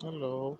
Hello.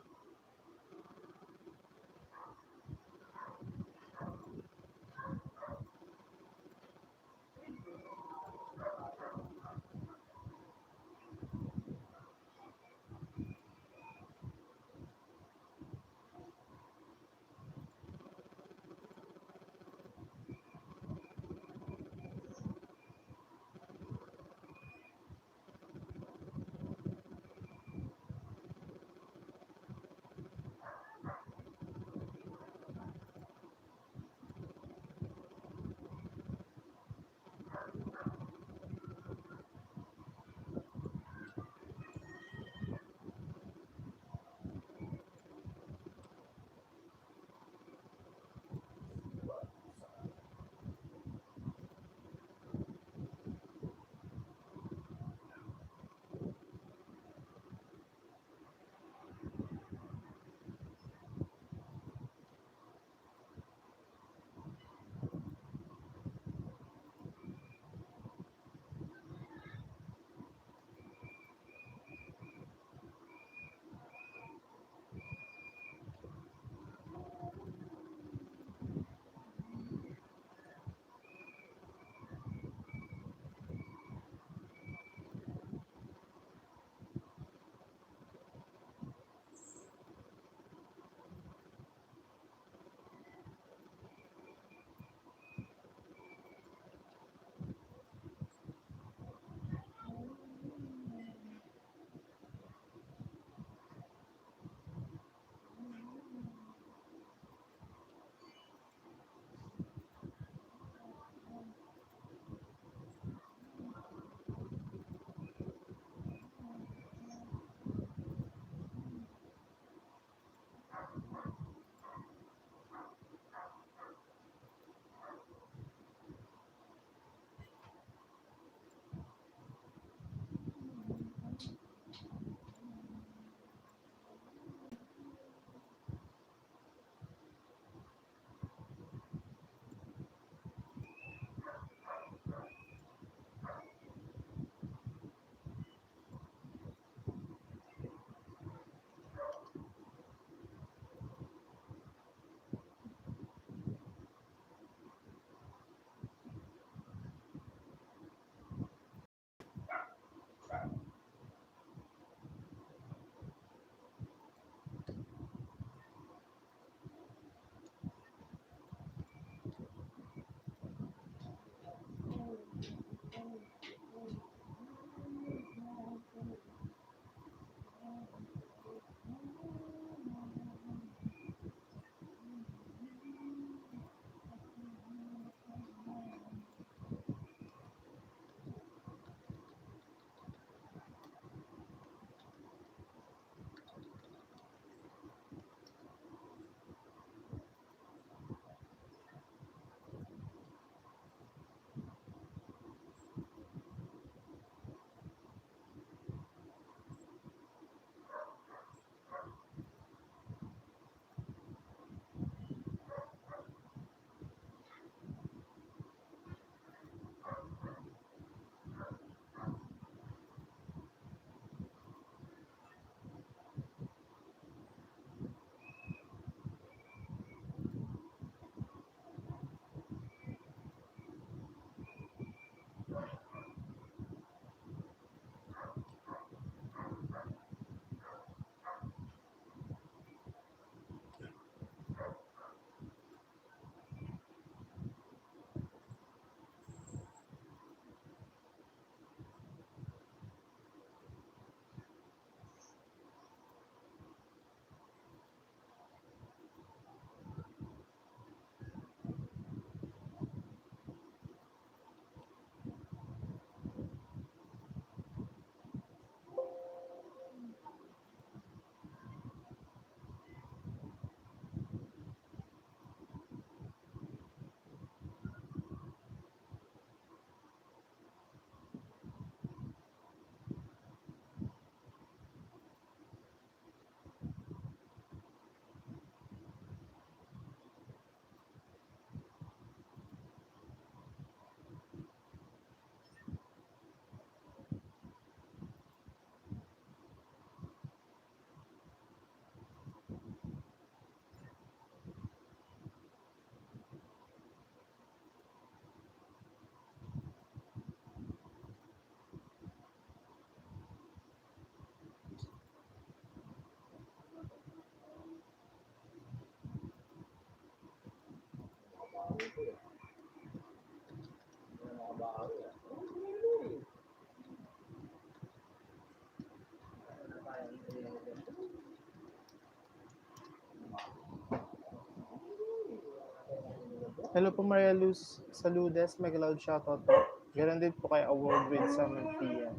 Hello po Maria Luz Saludes, may cloud shoutout po. Ganon din po kay Award with Samantha.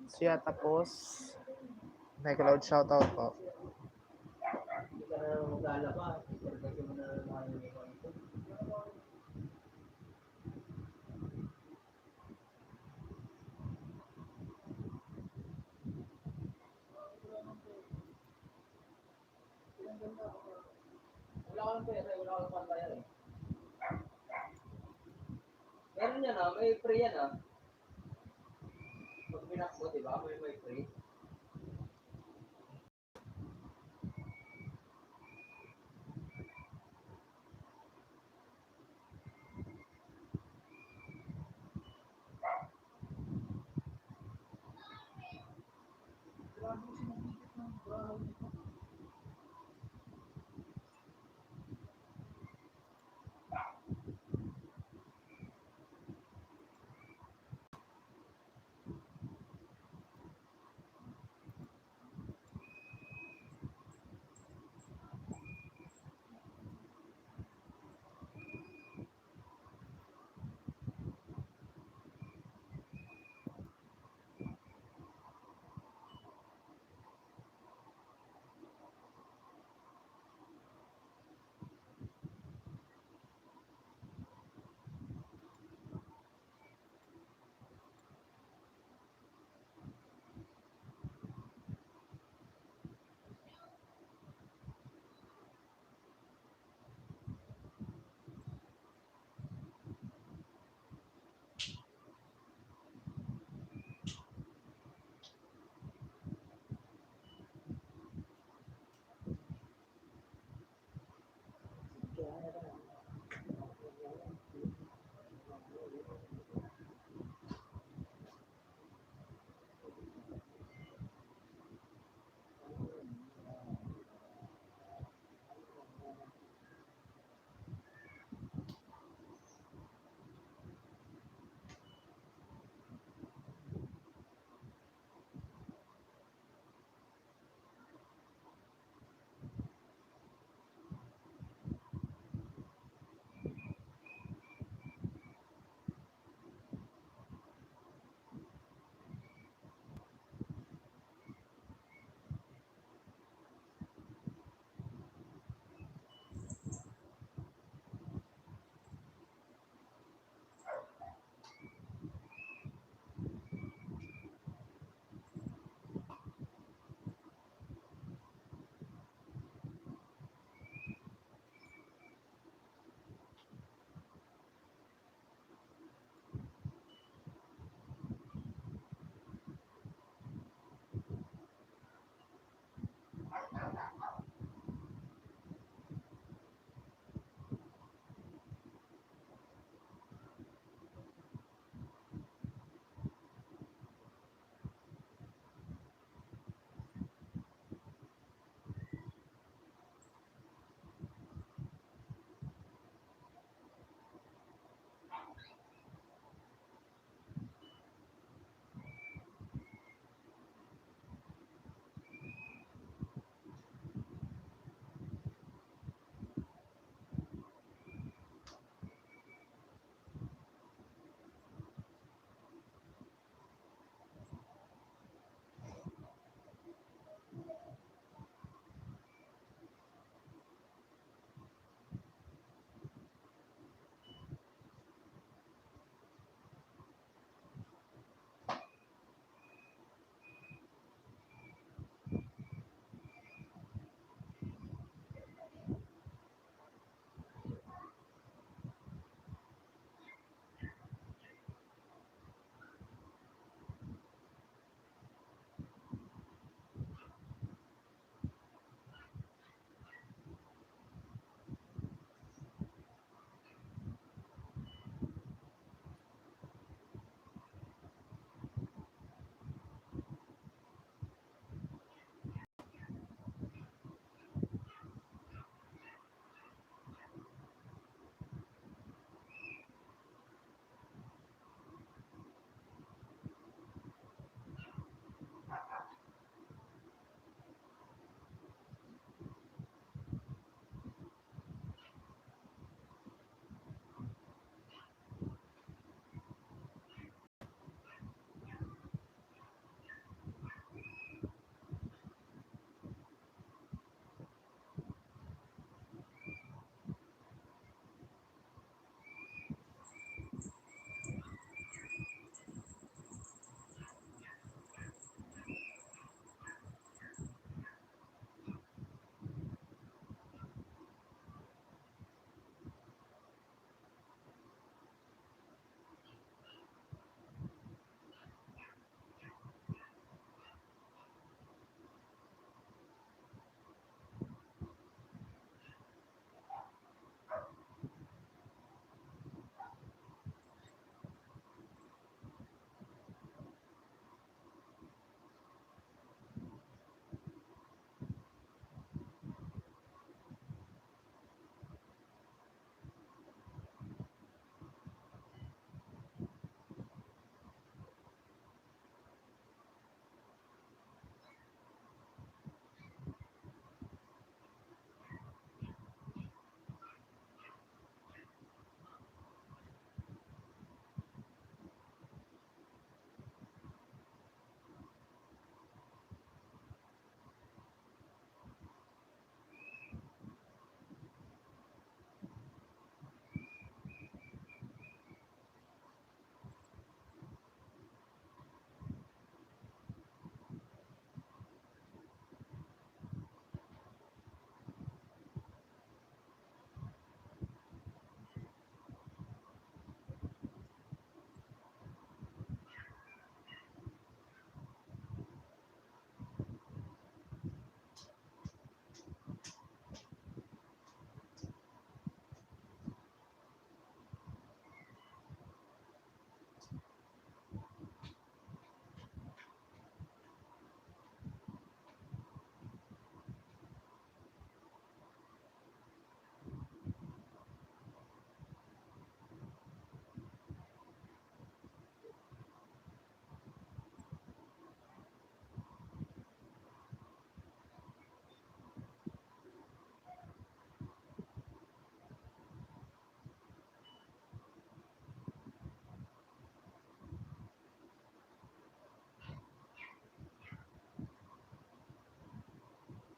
Siya tapos, may cloud shoutout po. Hindi ka na maglalaba. Kasi mo na makalimutan ito. Wala ka ng pera, wala ka ng pantayan eh. Meron yan ah, may free yan ah. Pag pinak mo, diba? May free.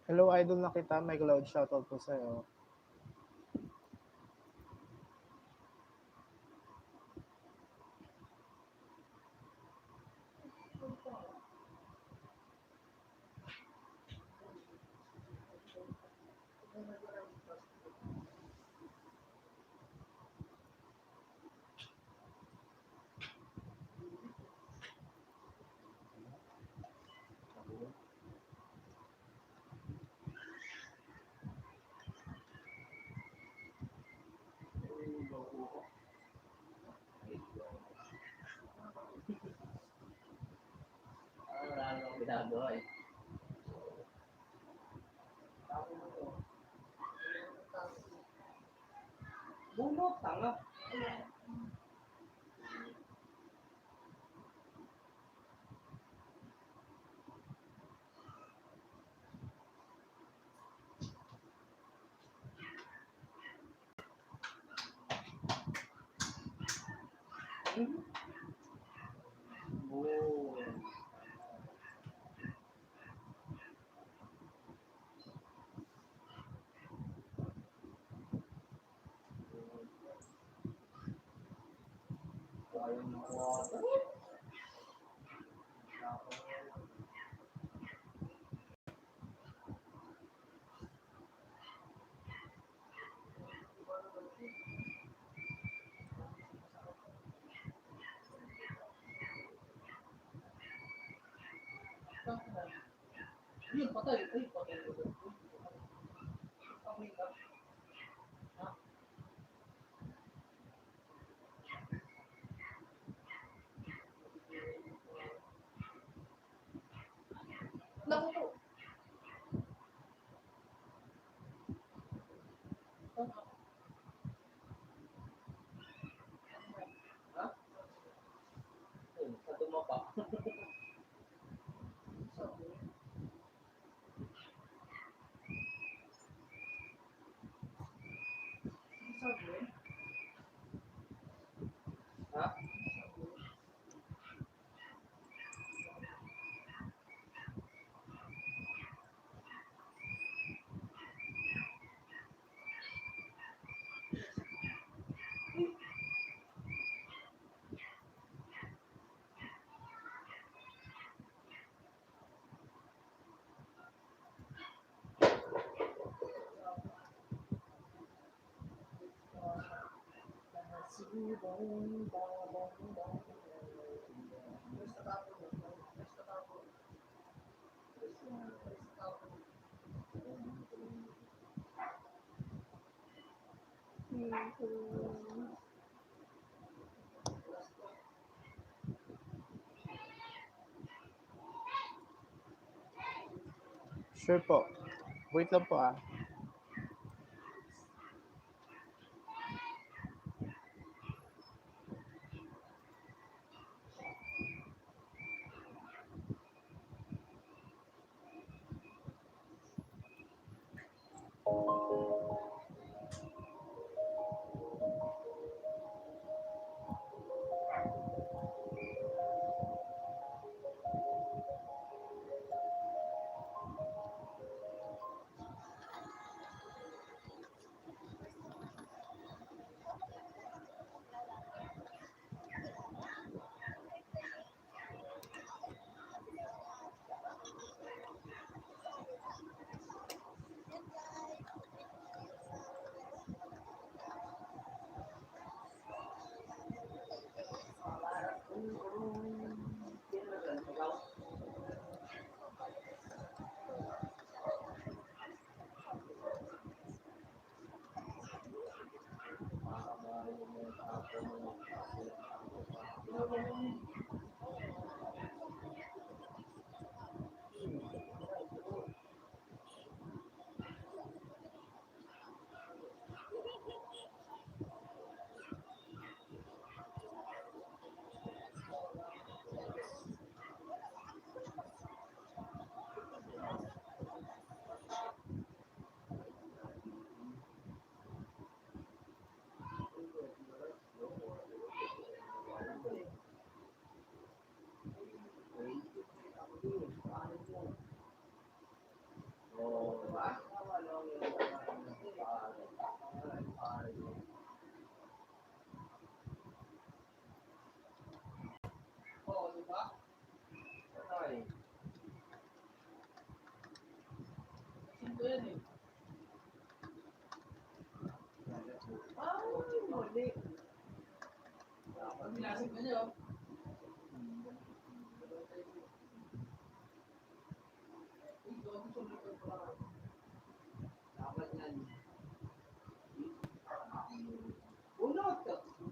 Hello, idol na kita. May cloud shoutout po sa'yo. Wala nang ginagawa eh. Bunot, tanga. Oh. Ayaw ng water. Yun, patay. Ay, patay. Naku po. Ha? Ayun, sa dumapa. Ha? Sure po. Wait lang po ah.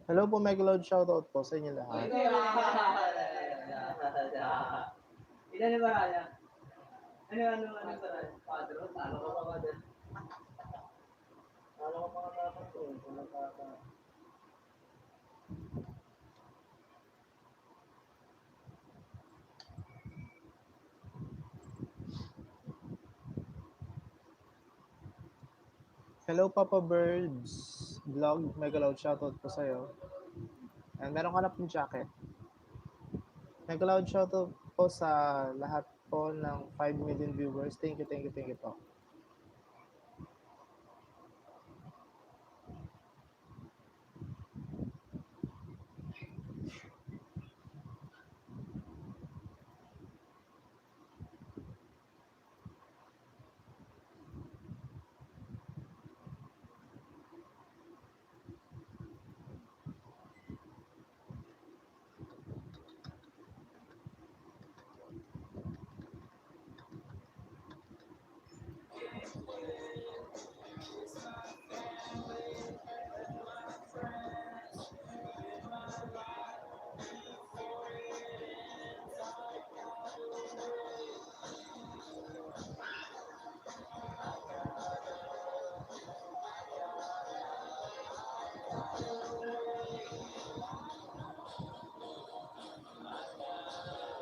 Hello po, Mega Loud shoutout po sa inyo lahat. Ilan na ba kaya? Ano ba kaya? Padro, talo ka pa ba din? Talo ka pa ka dapat to. Hello, Papa Birds vlog. Mega Loud shoutout po sa'yo. And meron ka na pong jacket. Mega Loud shoutout po sa lahat po ng 5 million viewers. Thank you po.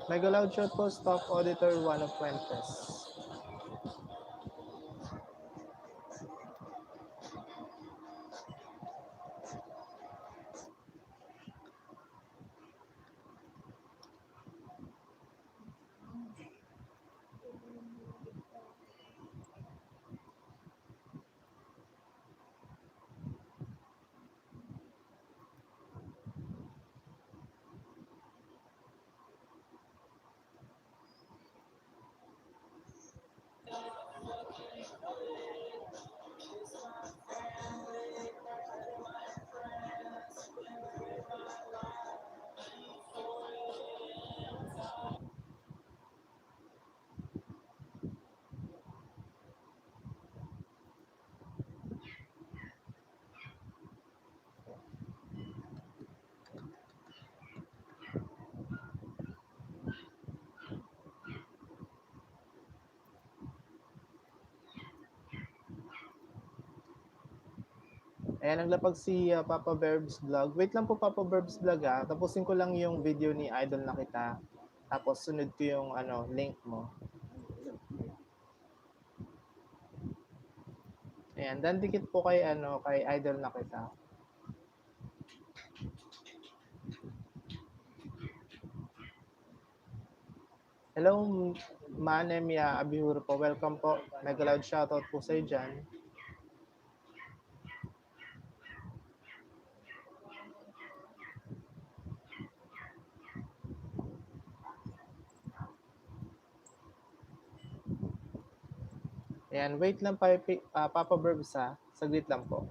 Mega Loud shout po, Staff Auditor Juan of Fuentes. Ayan, naglapag si Papa Verbs Vlog. Wait lang po, Papa Verbs Vlog ha. Tapusin ko lang yung video ni Idol na kita. Tapos sunod ko yung link mo. Ayan, dan dikit po kay kay Idol na kita. Hello, Manemia Abihuro po. Welcome po. Mega Loud shoutout po sa iyo dyan. Ayan, wait lang pa, Papa Verbs ha. Saglit lang po.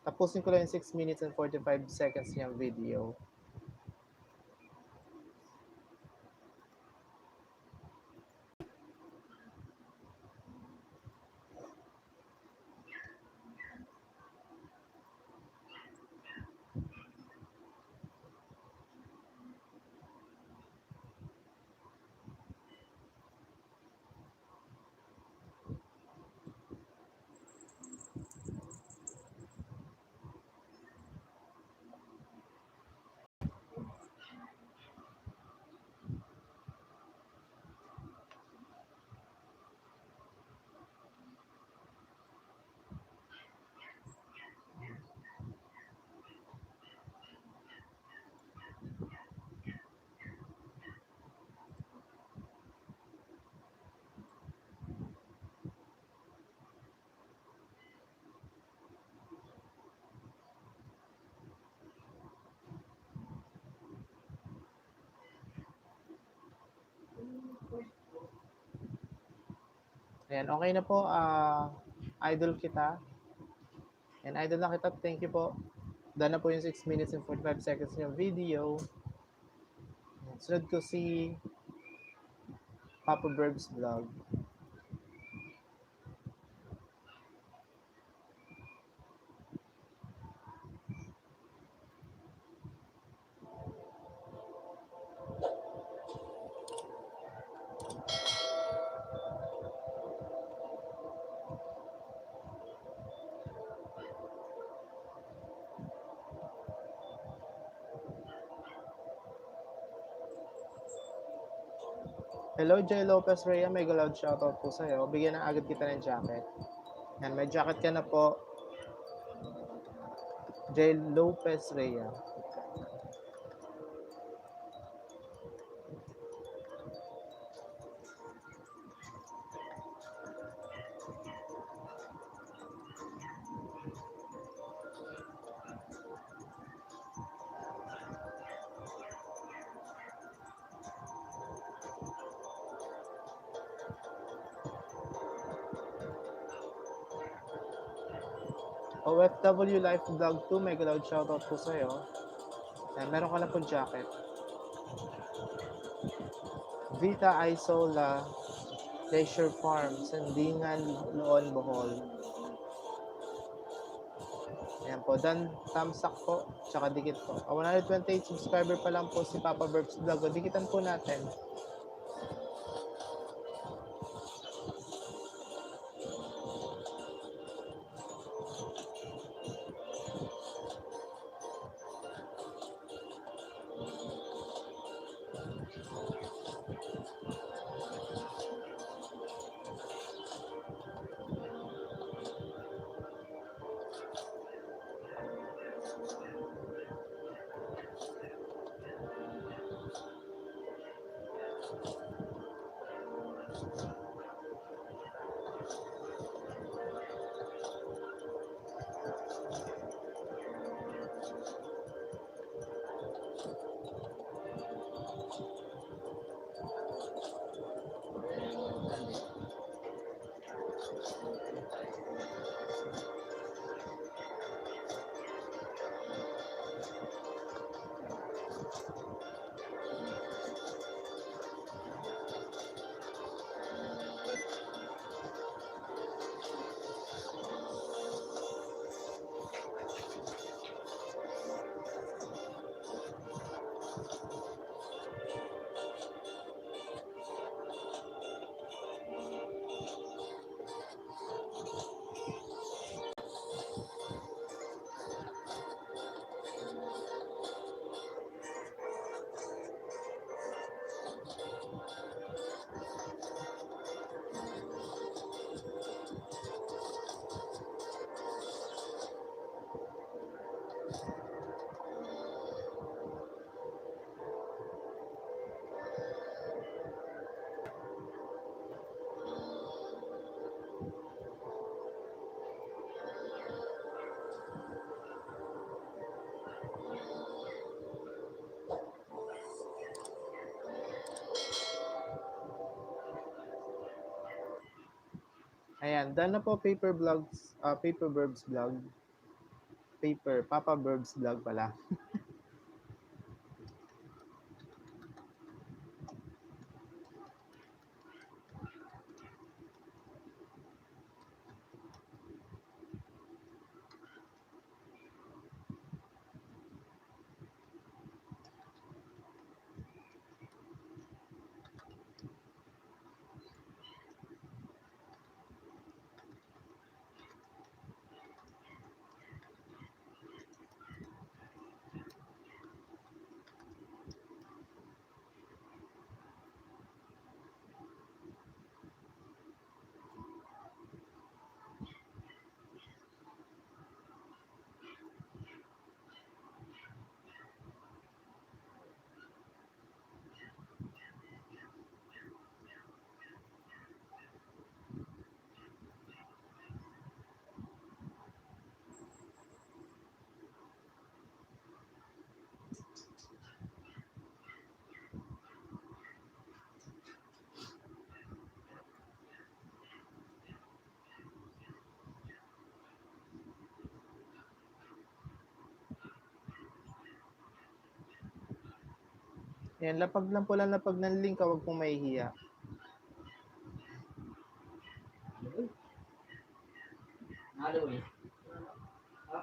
Tapusin ko lang yung 6 minutes and 45 seconds niyang video. Ayan, okay na po. Idol kita. And idol na kita. Thank you po. Done na po yung 6 minutes and 45 seconds yung video. Sunod ko si Papa Burbs Vlog. Hello, Jay Lopez Rhea. May loud shoutout po sa'yo. Bigyan na agad kita ng jacket. Yan, may jacket ka na po. Jay Lopez Rhea. OFW Life Vlog 2, may loud shoutout po sa'yo. Yan, meron ka na po jacket. Vita Isola Leisure Farm, Sandingan, Loon, Bohol. Ayan po, dan thumbs up po, tsaka dikit po. 128 subscriber pa lang po si Papa Burbs Vlog. Dikitan po natin. Ayan, done na po Paper Vlogs, Paper Burbs Vlog. Papa Burbs Vlog pala. Yan, lapag lang po lang lapag ng link, huwag pong mahihiya. Halo eh. Ha?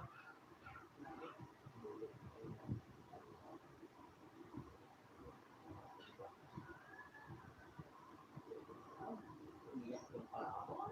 Iyak yung pala ako.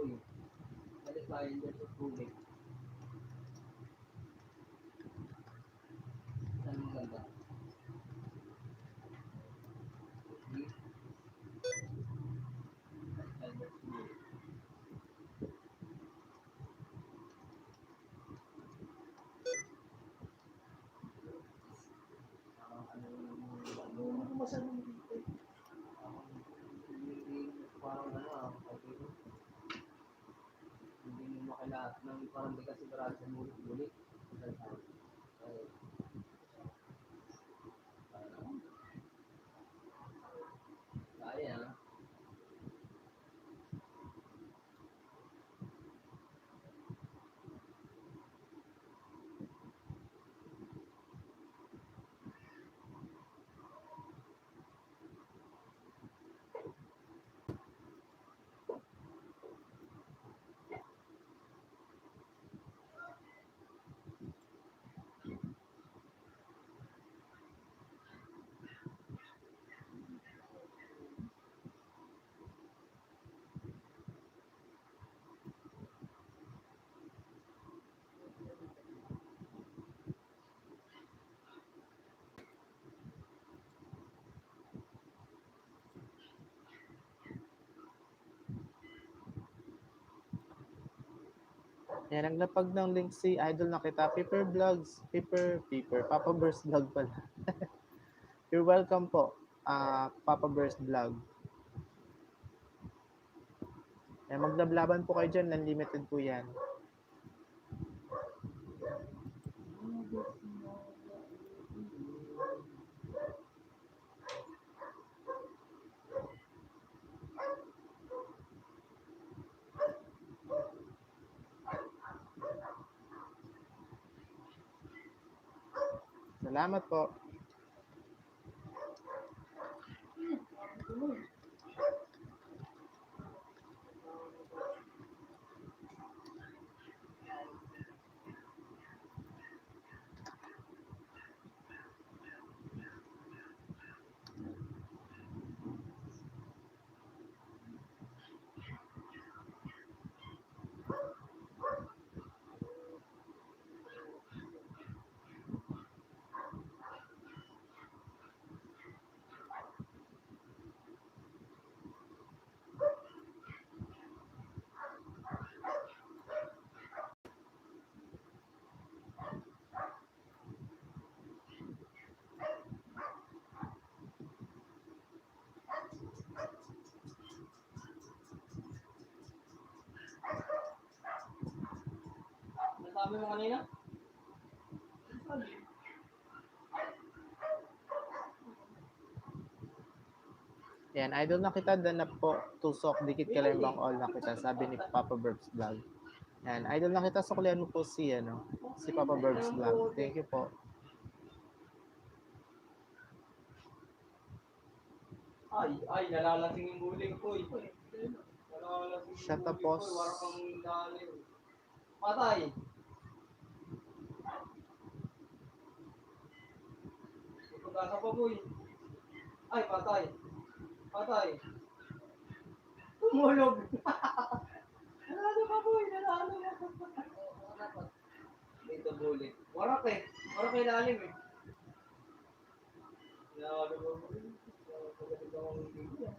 Uy, balik tayo dyan sa tubig. Saan ang ganda? Parang hindi mo makilala ng parang di ka sigurado sa mulit-mulit. Kaya na. Yan, naglapag ng link si Idol na kita. Paper Vlogs, Papa Burst Vlog pala. You're welcome po, Papa Burst Vlog. Yan, maglablaban po kayo dyan, unlimited po yan. Salamat po. Nasabi mo kanina? Yan, Idol na kita, danap po, tusok, dikit kalembang all na kita, sabi ni Papa Burbs Vlog. Yan, Idol na kita, suklian mo po si Papa Burbs Vlog. Thank you po. Ay, nalalasing yung buling ko. Nalalasing Shut yung up, buling ko. boss. Wala kang dalim. Patay. Pagkasa pa, boy. Ay, patay. Patay. Tumulog. Nanalo pa, boy. Nanalo pa. Dito, buling. Warak eh. Warak may lalim eh. Nanalo pa, boy. Pagkatid ako ng video.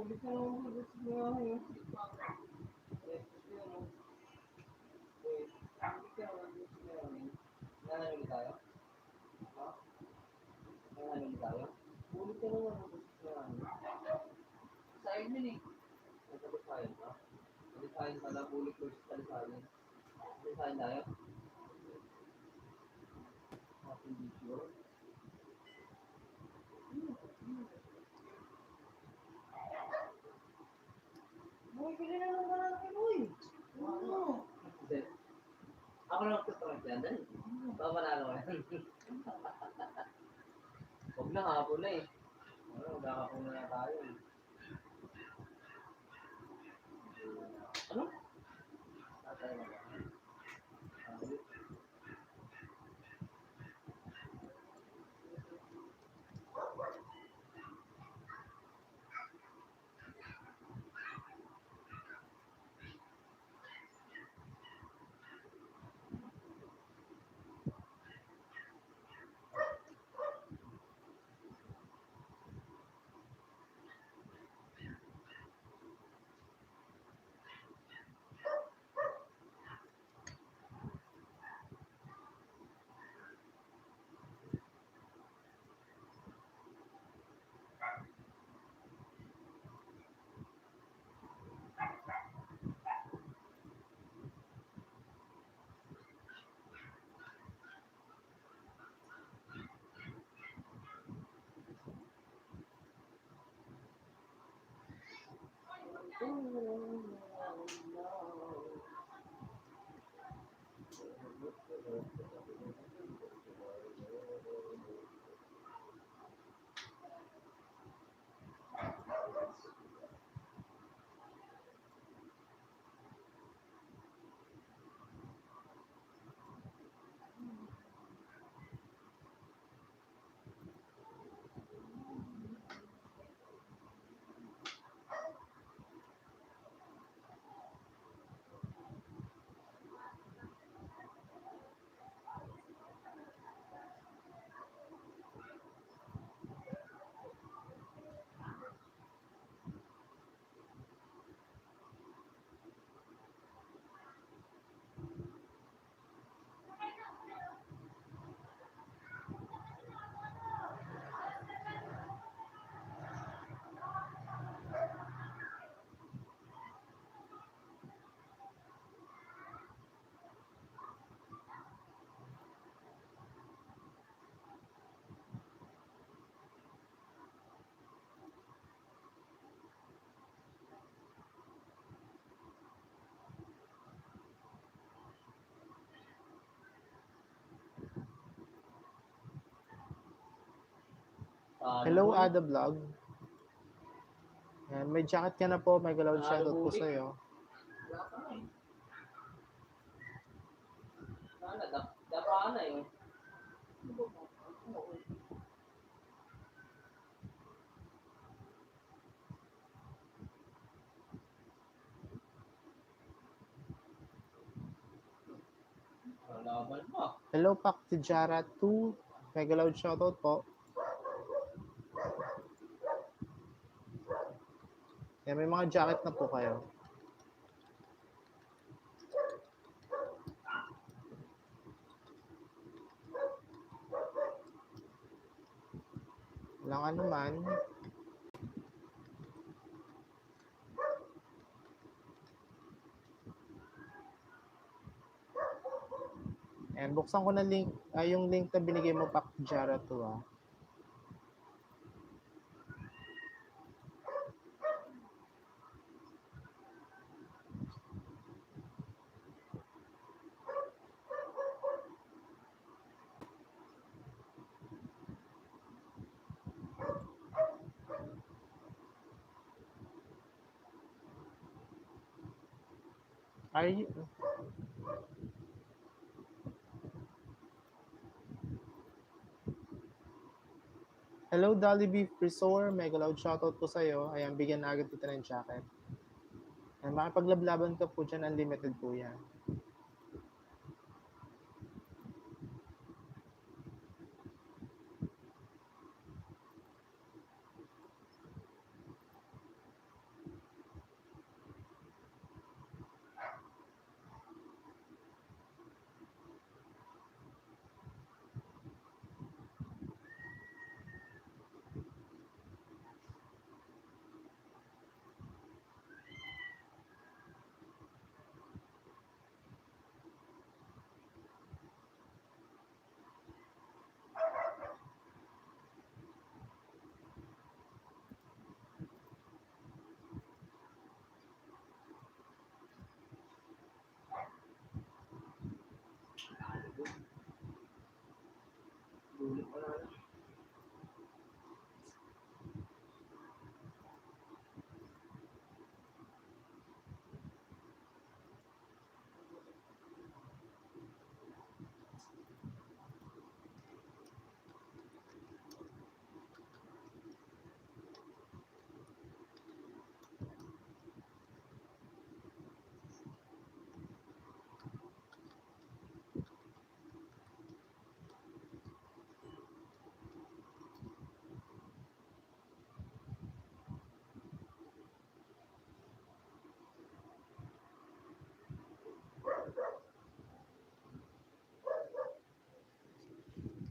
Ulit na lang ako gusto mo nga yun. Nananalo tayo? Ha? Nananalo tayo? Ulit na lang ako gusto mo nga. Sa'yo yun eh. Nagkalisayan ka? Kalisayan ka lang, ulit versus kalisayan. Kalisayan tayo? Hindi sure. Boy, pili na lang natin, boy. Ano? Ako lang magtutrunk yan, dahil. Baka manalo ka yan. Huwag na, hapon na eh. Magkakapon na tayo eh. Ano? Tatay na ba? Hello, Ada Vlog. Yan, may jacket ka na po. May galaw shoutout po sa'yo. Dapaan na yun. Laban mo. Hello, Pak Tijara 2. May galaw shoutout po. Yan, may mga jacket na po kayo. Walang ano man. And buksan ko na link, yung link na binigay mo, Pak Tijara 2. Are you... Hello, Dolly Beef Resort. Mega loud shoutout po sa'yo. Ayan, bigyan na agad kita ng jacket. Ayan, makipaglaban ka po dyan. Unlimited po yan. Sulit pa na.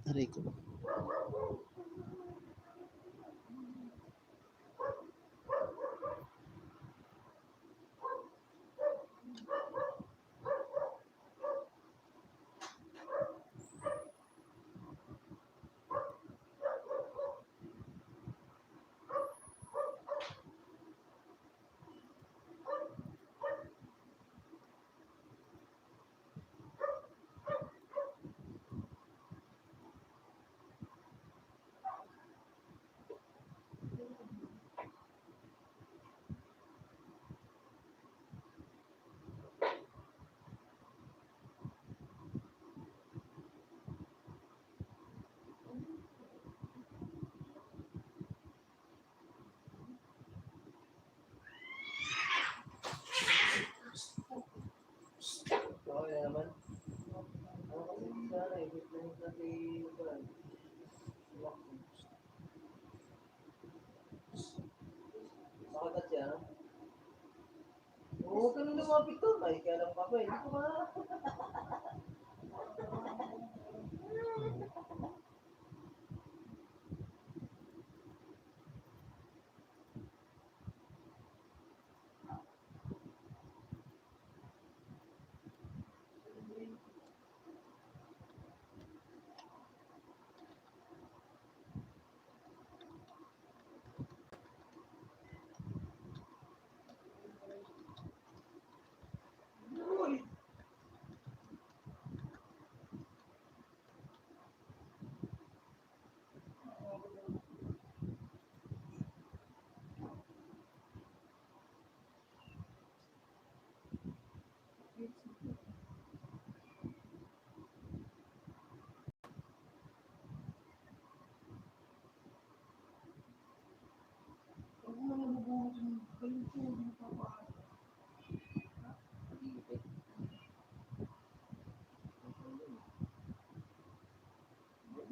Aray ko. Okay naman. Ano kasi sana eh, gusto nyo kasi makagat siya, no? Oo, ka nung lumapit to. Ay, kaya lang papa eh. Hindi ko ma...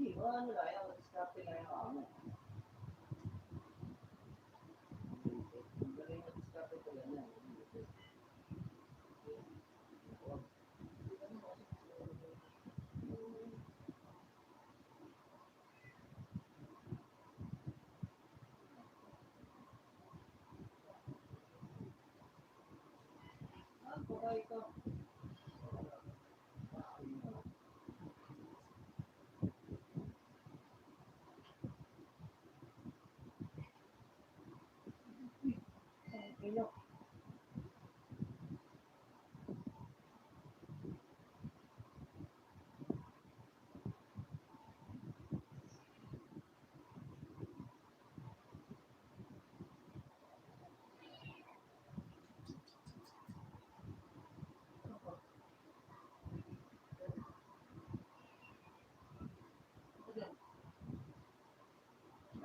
Hindi, ano lang, yung diskarte lang yung amo. Ang galing na diskarte ko ganyan. Ah, baka ikaw. Ilo.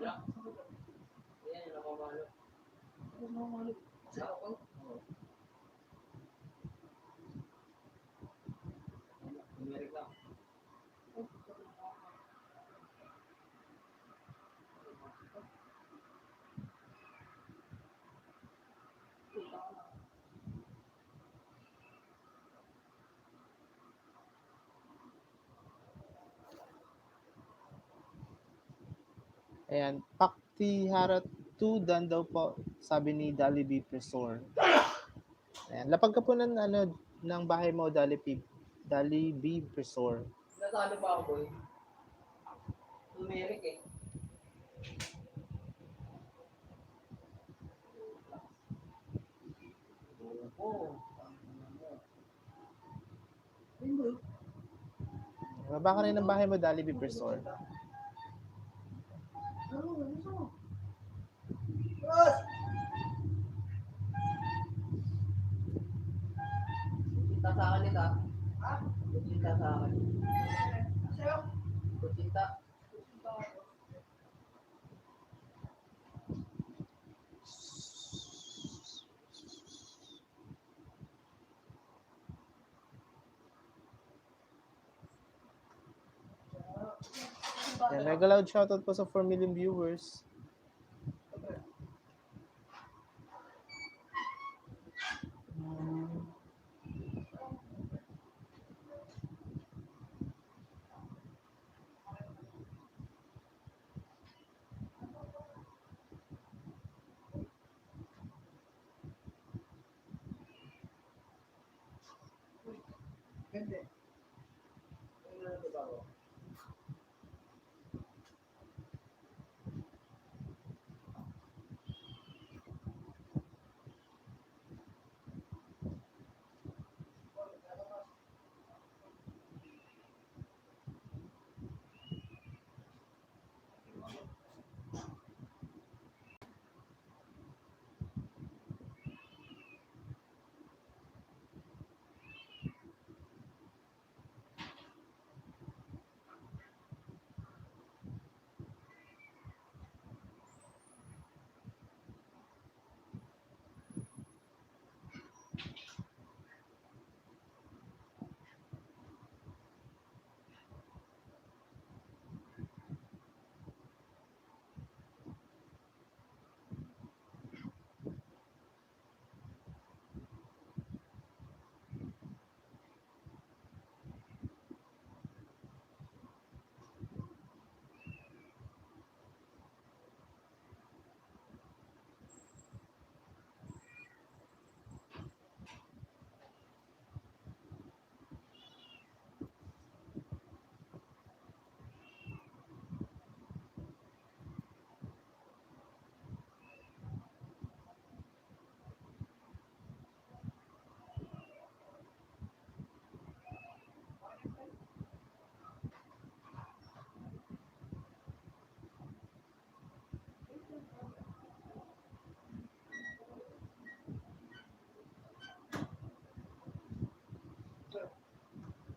Ayan, yung namamalo. Ano namamalo? Sa ako? Oo. Amerika. Ayan, Paktihara 2 dan daw po, sabi ni Dali B. Presor. Ayan, lapag ka po ng bahay mo, Dali B. Presor. Nasaan ba ako, boy? Turmeric eh. Oo. Baba ka rin ng bahay mo, Dali B. Presor. Kutsinta sa akin nila. Ha? Kutsinta sa akin. Sa'yo? Kutsinta. Yeah, mega loud shoutout po sa 4 million viewers. Hindi.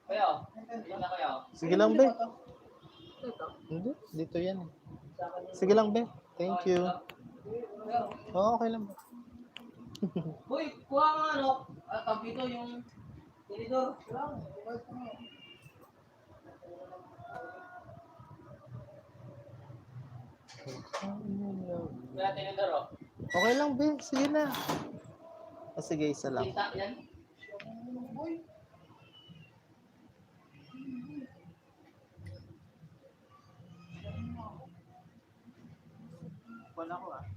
Kayo? Hindi na kayo? Sige lang, be. Ito. Hindi, dito yan. Sige lang, be. Thank you. Oo, okay lang, be. Uy, kuha ka ano? Tawag dito yung tinidor. Kaya tinidor oh. Okay lang, be. Sige na. Sige, isa lang. Tinta yan. Wala ko ah.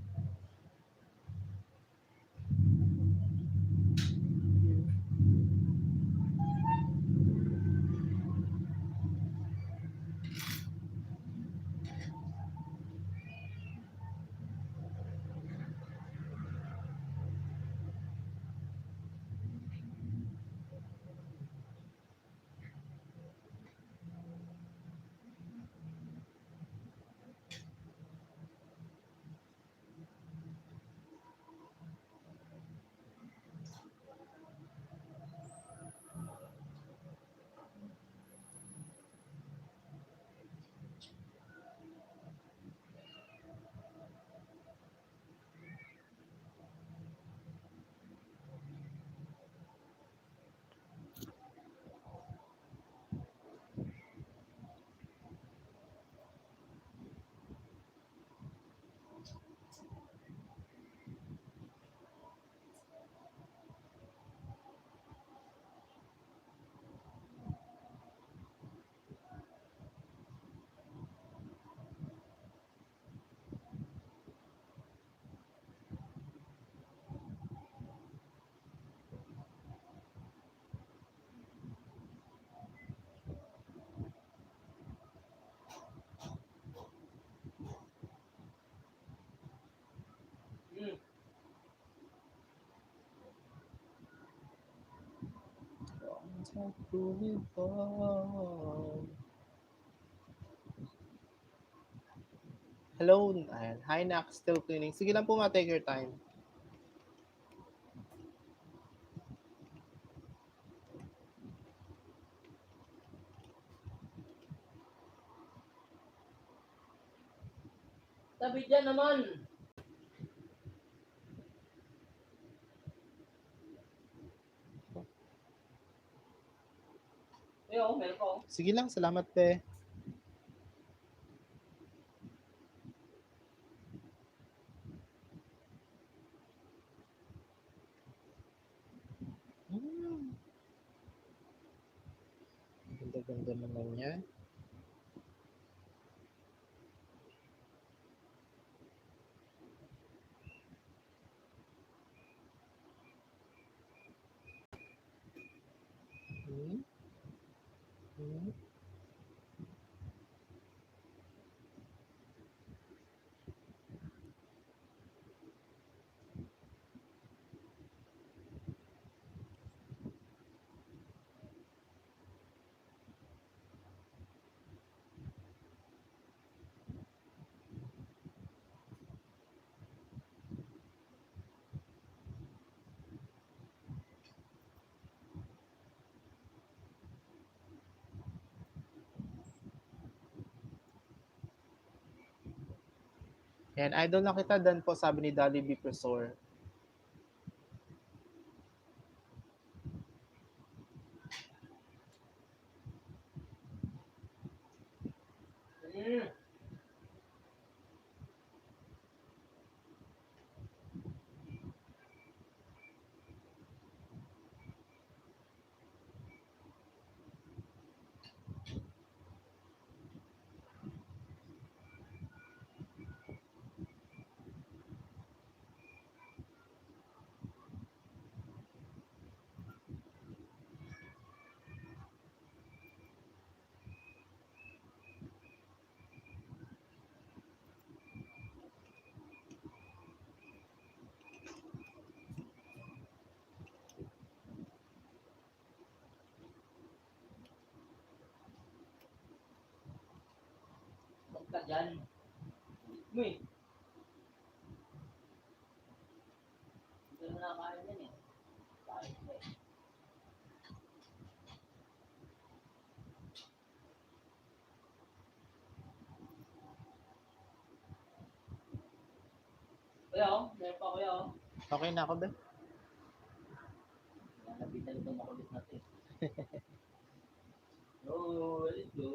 Hello. Ayan. Hi, Nak. Still cleaning. Sige lang po, ma. Take your time. Tabi dyan naman. Ayun, meron pa. Sige lang, salamat pe. Ganda-ganda naman yan. Yan, idol na kita dan po, sabi ni Dolly B. Presor. Huwag ka dyan. Uy. Hindi mo nakakain yan eh. Kain ka eh. Kuya oh, meron pa kuya oh. Okay na ako ba? Nalapitan itong makulit natin. Oh, let's go.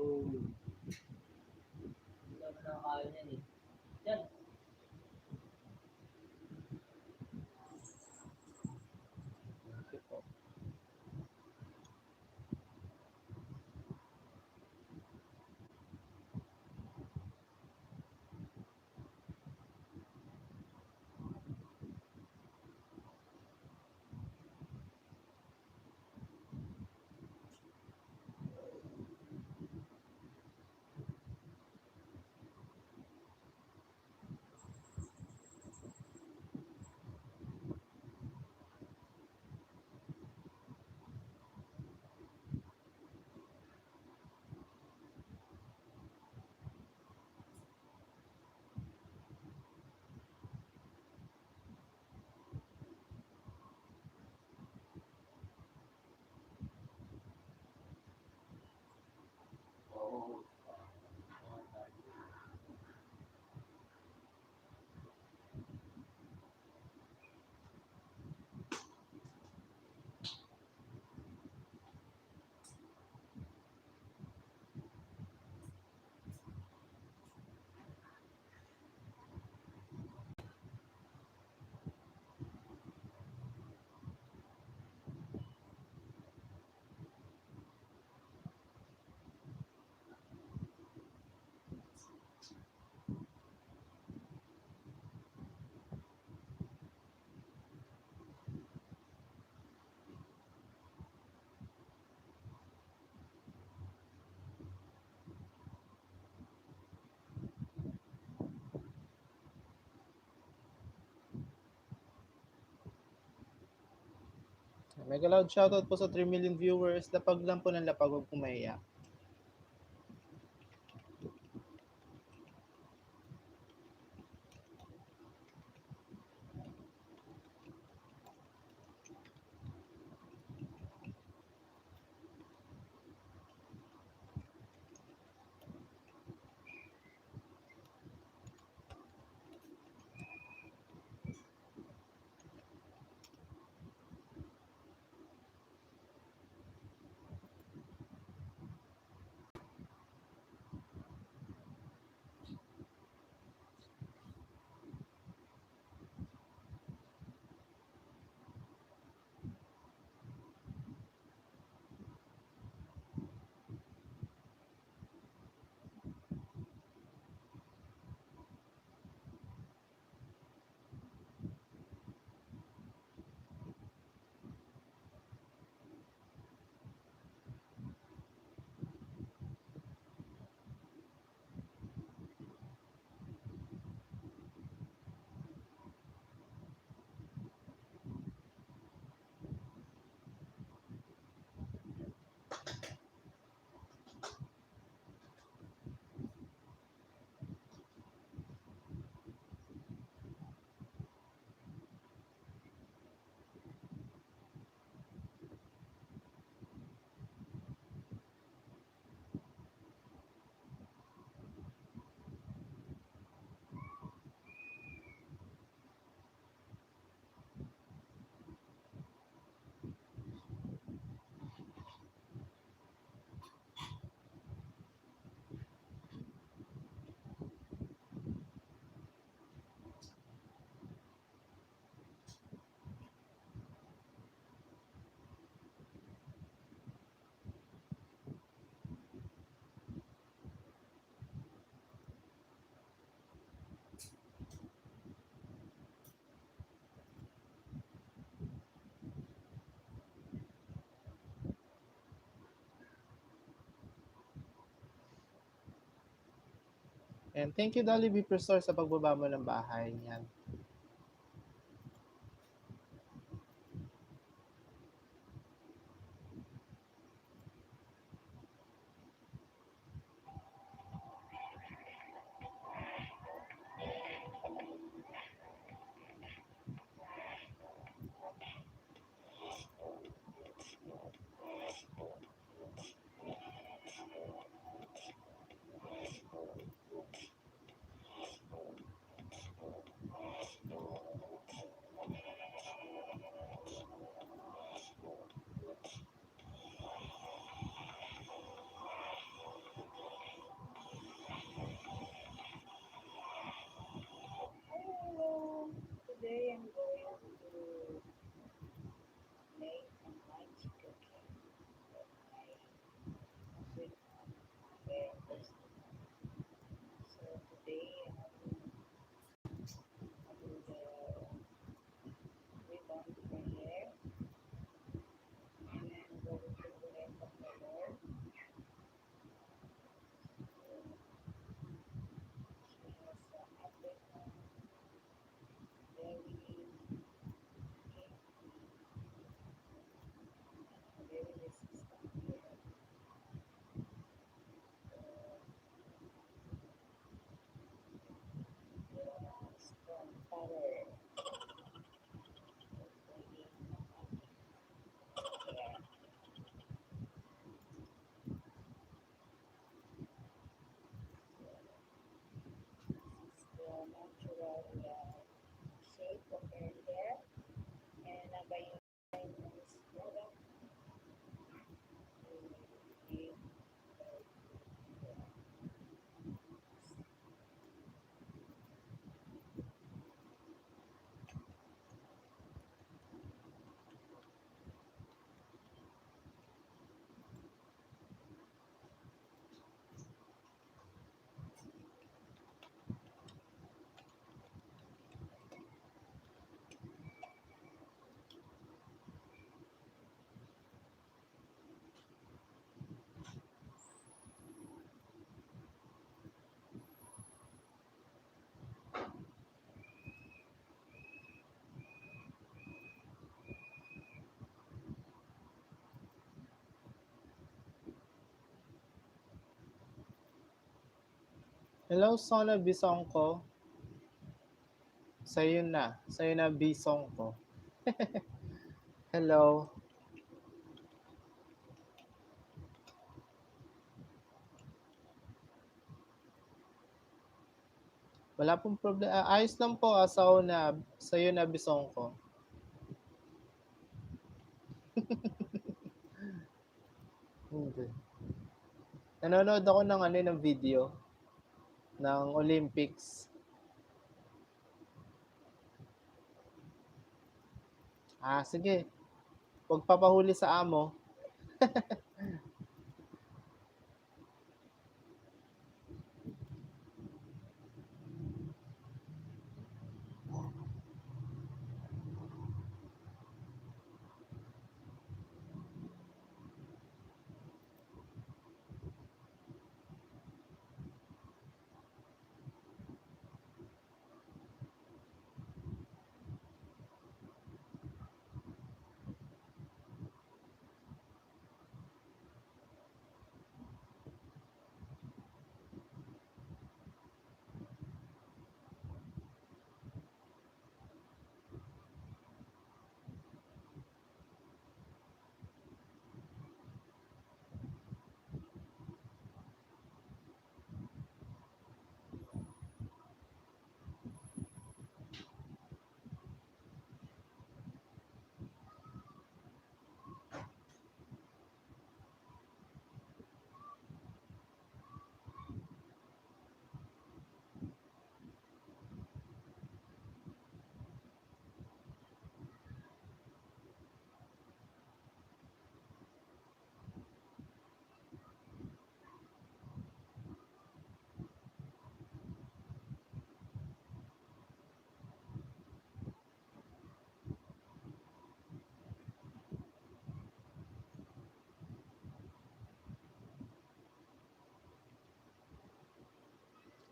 Hindi naman nakakain yan eh. Yan. Okay po. Oh. Mega loud shoutout po sa 3 million viewers. Lapag lang po ng lapag, huwag pumaya. And thank you, Dolly B. Presor, sa pagbaba mo ng bahay. Yan. Hello. Today I'm going to make a magic cookie for my sweet breakfast. So today I do the ribbon for hair and I'm going to blend the color. She has apricot, berry, very resistant hair. Strong power for creating a magic hair. This is the natural shape of her hair. And by using this product, you give Hello, Sona Bisong ko. Sa'yo na. Sa'yo na, Bisong ko. Hello. Wala pong problema. Ayos lang po, sa'yo na, Bisong ko. Hindi. Nanonood ako ng video ng Olympics. Sige. Huwag papahuli sa amo.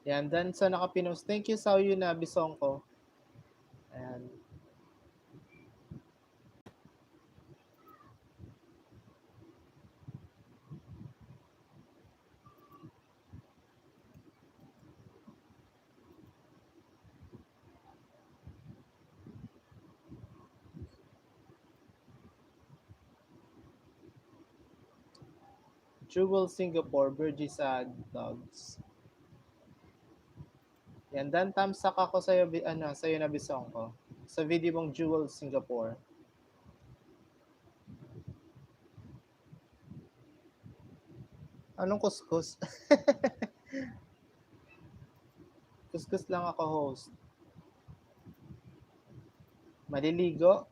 Yan, then sa nakapinost, thank you sa iyo na bisong ko. Ayan. Jewel Singapore, Burgess Dogs. Yan, then tamsak ako sa iyo, sa iyo na bisong ko. Sa video mong Jewel Singapore. Anong kuskus? Kuskus lang ako host. Maliligo?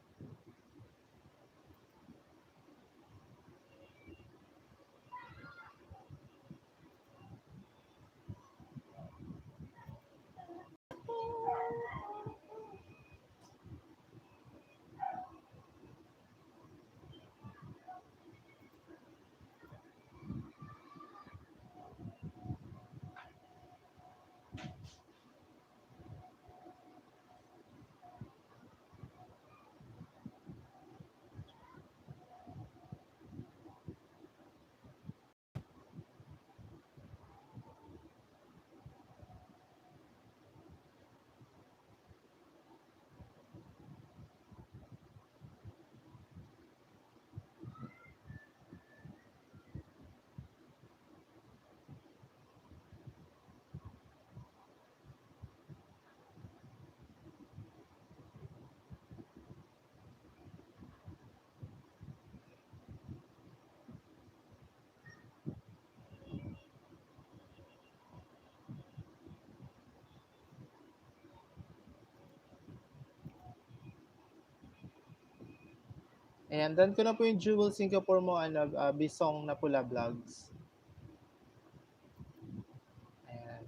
Ayan, dan ko na po yung Jewel Singapore mo, Bisong na Pula Vlogs. Ayan.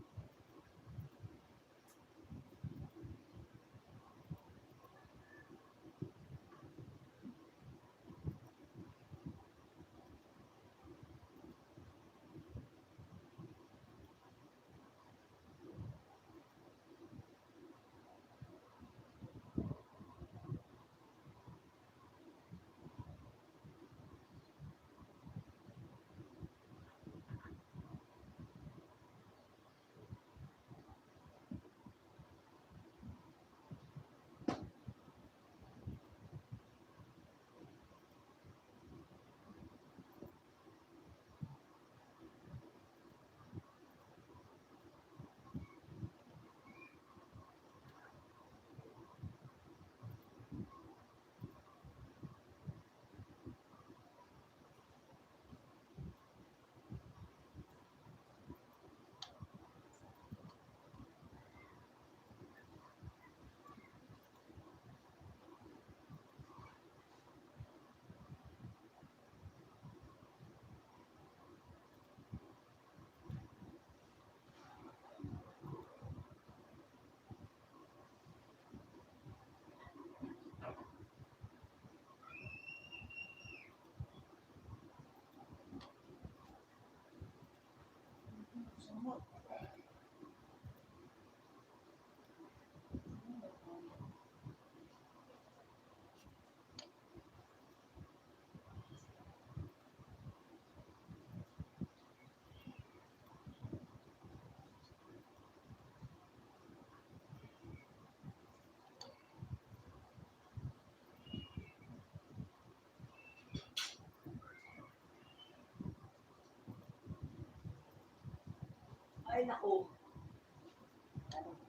Ay, naku.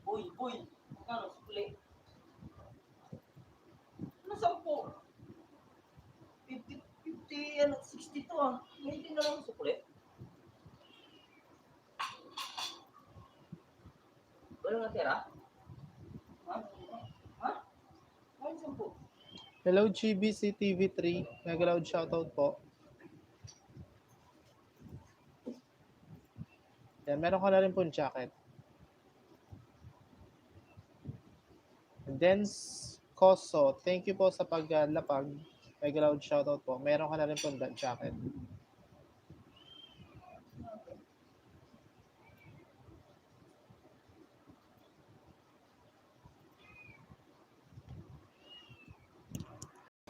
Boy, magkano sukli? Ano 10? 60 to ah. 20 na lang sukli. Wala natira? Ha? Ay, 10. Hello, GBC TV3. Mega loud shoutout po. Yan, meron ka na rin po yung jacket. Dens Koso, thank you po sa paglapag. Mega loud shoutout po. Meron ka na rin po yung jacket.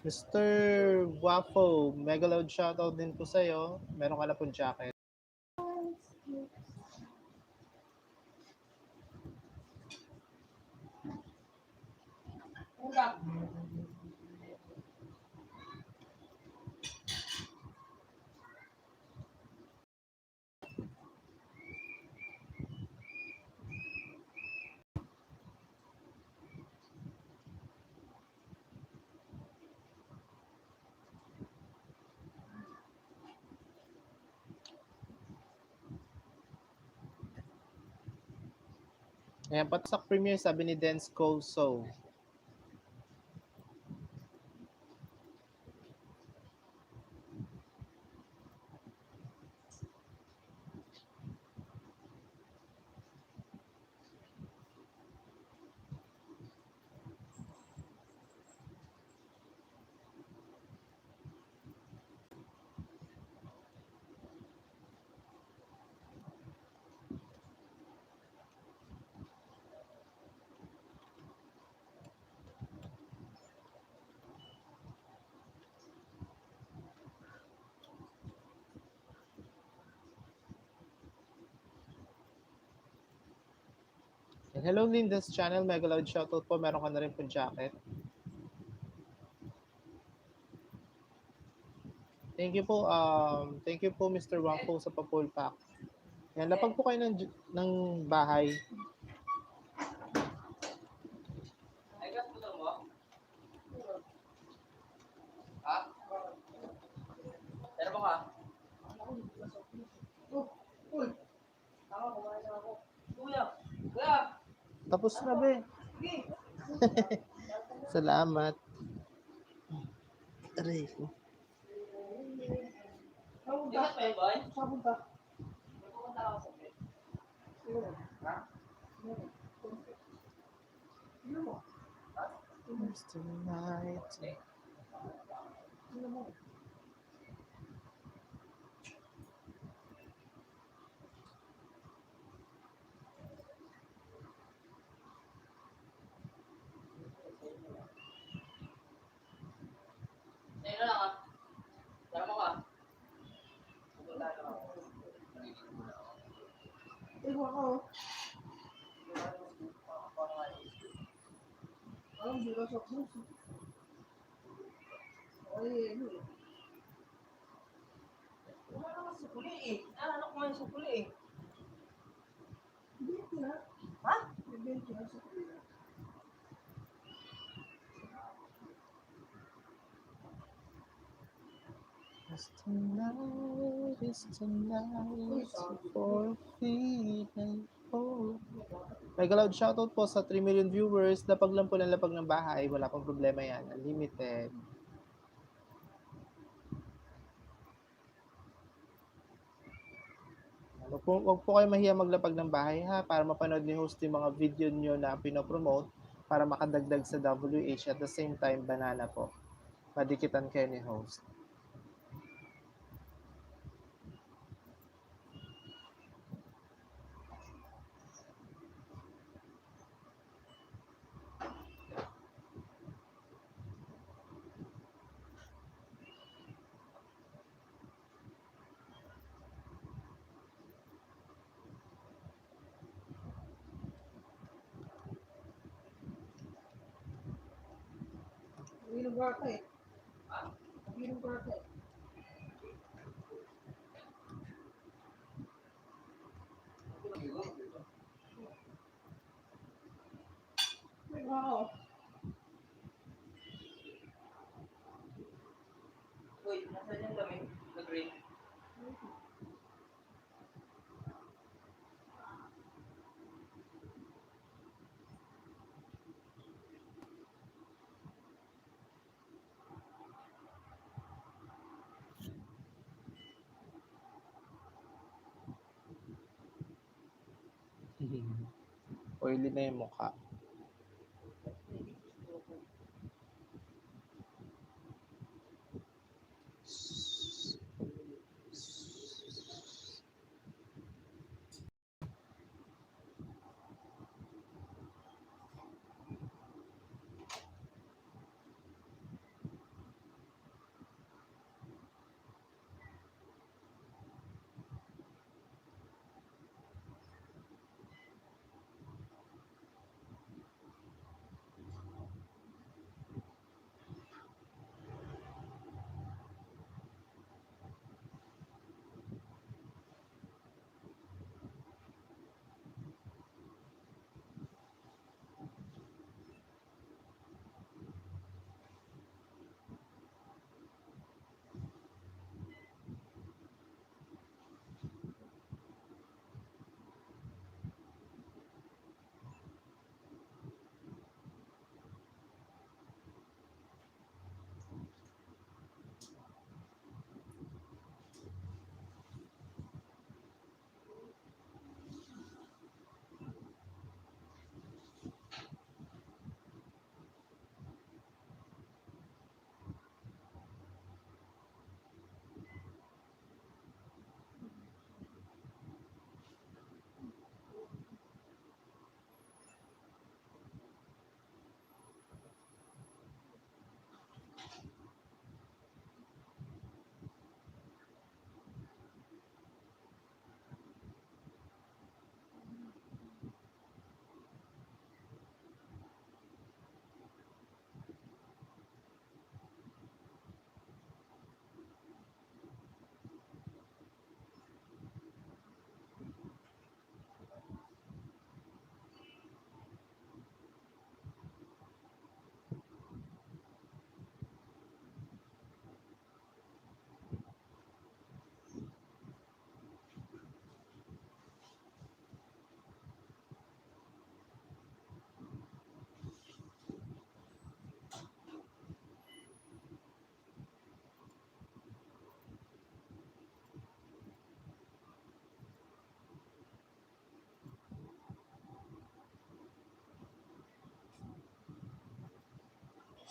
Mr. Waffle, mega loud shoutout din po sa'yo. Meron ka na pong jacket. Ayan, patak premiere, sabi ni Dance So. Hello, Linda's channel. Mega loud shoutout po. Meron ka na rin pong jacket. Thank you po Mr. Waffle sa pa-full pack. Yan, lapag po kayo ng bahay. Ay, gas mo mo? Ha? Pero ba ka? Uy! Tama, kumain na ako. Kuya! Kuya! Tapos na, be. Sige! Salamat. Aray ko. Likas pa yun, boy? Sabon ka. Pupunta ako sa bed. Ha? Sino mo? Ha? Tonight. Sino mo? Sa'yo na lang ah. Tara mo ka. Pupunta na ako. Iwa ka oh. Anong sila sa puso? Ay, ano eh. Wala naman sa kuli eh. Anak mo yung sa kuli eh. Bibente na. Ha? Bibente na sa kuli. Is tonight for feet and hope. Mega loud shoutout po sa 3 million viewers. Lapag lang po ng lapag ng bahay. Wala pang problema yan. Unlimited. Huwag po kayo mahiya maglapag ng bahay ha, para mapanood ni host yung mga video nyo na pinopromote para makadagdag sa WH at the same time banana po. Madikitan kayo ni host. Minum berapa ya? Minum berapa ya? Wow. Uy, nasaan yung lamig? Nag-green. Oily na yung mukha.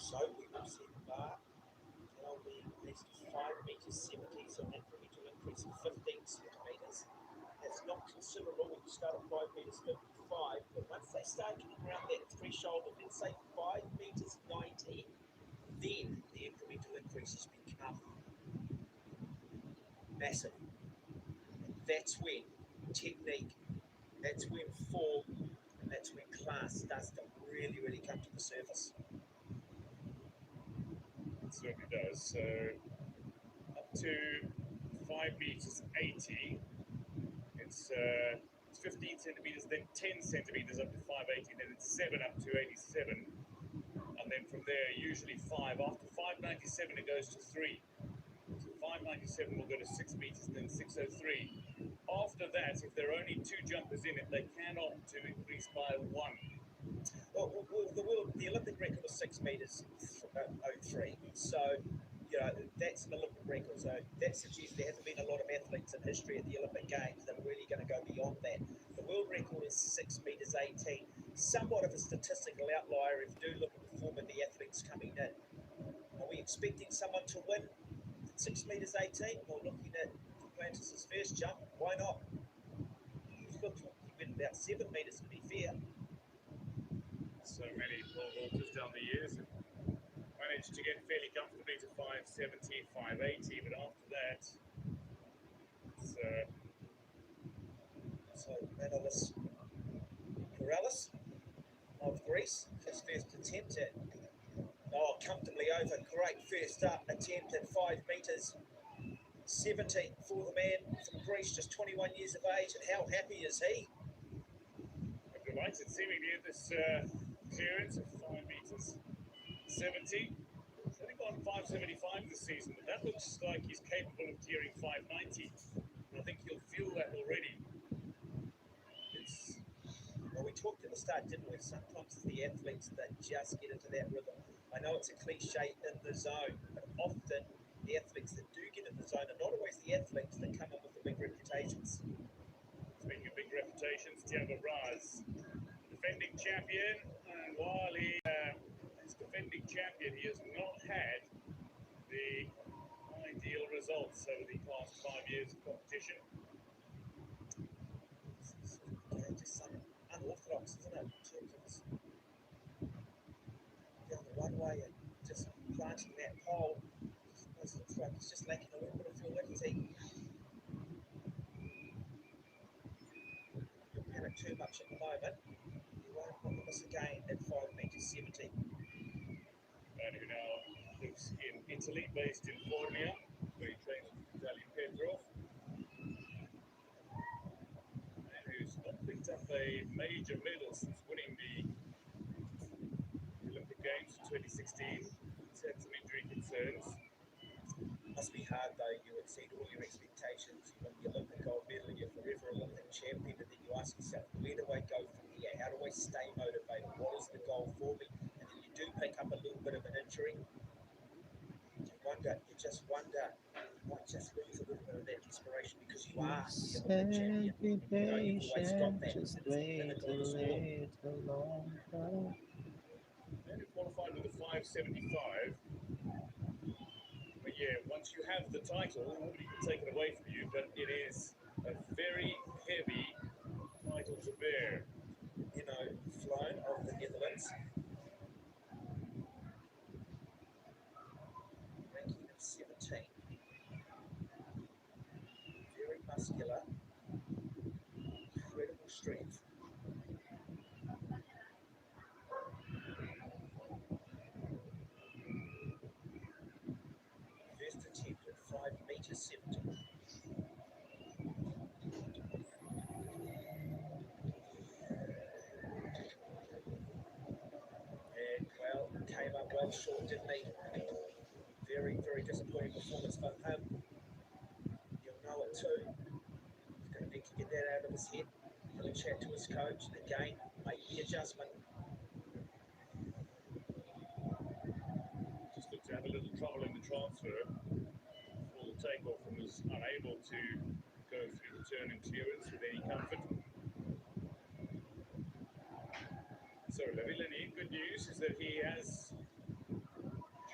So we will see the bar now being increased to 5 metres 70, so an incremental increase of 15 centimetres. That's not considerable when you start at 5 metres 55, but once they start getting around that threshold of, let's say, 5 metres 90, then the incremental increases become massive. And that's when technique, that's when form, and that's when class starts to really, really come to the surface. It certainly does. So up to 5 metres 80, it's 15 centimetres, then 10 centimetres up to 580, then it's 7 up to 87, and then from there usually 5. After 597 it goes to 3. So 597 will go to 6 metres, then 603. After that, if there are only 2 jumpers in it, they can opt to increase by 1. Well, the Olympic record is 6 metres 03. So, you know, that's an Olympic record. So that suggests there hasn't been a lot of athletes in history at the Olympic Games that are really going to go beyond that. The world record is 6 metres 18. Somewhat of a statistical outlier if you do look at the form of the athletes coming in. Are we expecting someone to win 6 metres 18? Or looking at Duplantis' first jump? Why not? He looked like he went about 7 metres to be fair. So many pole vaulters down the years have managed to get fairly comfortably to 570, 580, but after that, it's So Manolis Corrales of Greece, his first attempt at, comfortably over. Great first up attempt at 5 metres 70 for the man from Greece, just 21 years of age, and how happy is he? delighted seemingly at this clearance of 5 metres 70. He's only gone 575 this season, but that looks like he's capable of clearing 590. And I think he'll feel that already. Well, we talked at the start, didn't we? Sometimes it's the athletes that just get into that rhythm. I know it's a cliche in the zone, but often the athletes that do get in the zone are not always the athletes that come in with the big reputations. Speaking of big reputations, Thiago Braz, defending champion, and while he is defending champion, he has not had the ideal results over the past 5 years of competition. Just some unorthodox, isn't it? In terms of his down the runway and just planting that pole. It looks like he's just lacking a little bit of fluidity. Don't panic too much at the moment. He won't want to miss again at 5 metres 70. Man who now lives in Italy, based in Formia, where he trains with Italian Petrov. Man who's not picked up a major medal since winning the Olympic Games in 2016. He's had some injury concerns. Must be hard though. You exceed all your expectations. You win the Olympic gold medal, you're forever Olympic champion, and then you ask yourself, where do I go from here? How do I stay motivated? What is the goal for me? And then you do pick up a little bit of an injury. You just wonder, you might just lose a little bit of that inspiration because you are the Olympic champion. Be You know, you've always got patient, that. just It's wait a pinnacle of the sport. little longer. Man who qualified with a 575. But yeah, once you have the title, nobody can take it away from you, but it is a very heavy title to bear. You know, Flown of the Netherlands. Ranking of 17. Very muscular. Incredible strength. First attempt at 5 metres 70. And well, came up well short, didn't he? Very, very disappointing performance for him. You'll know it too. He's going to need to get that out of his head. He'll chat to his coach and again make the adjustment. Just looked to have a little trouble in the transfer. Full takeoff and was unable to go through the turn and clearance with any comfort. So Levilani, good news is that he has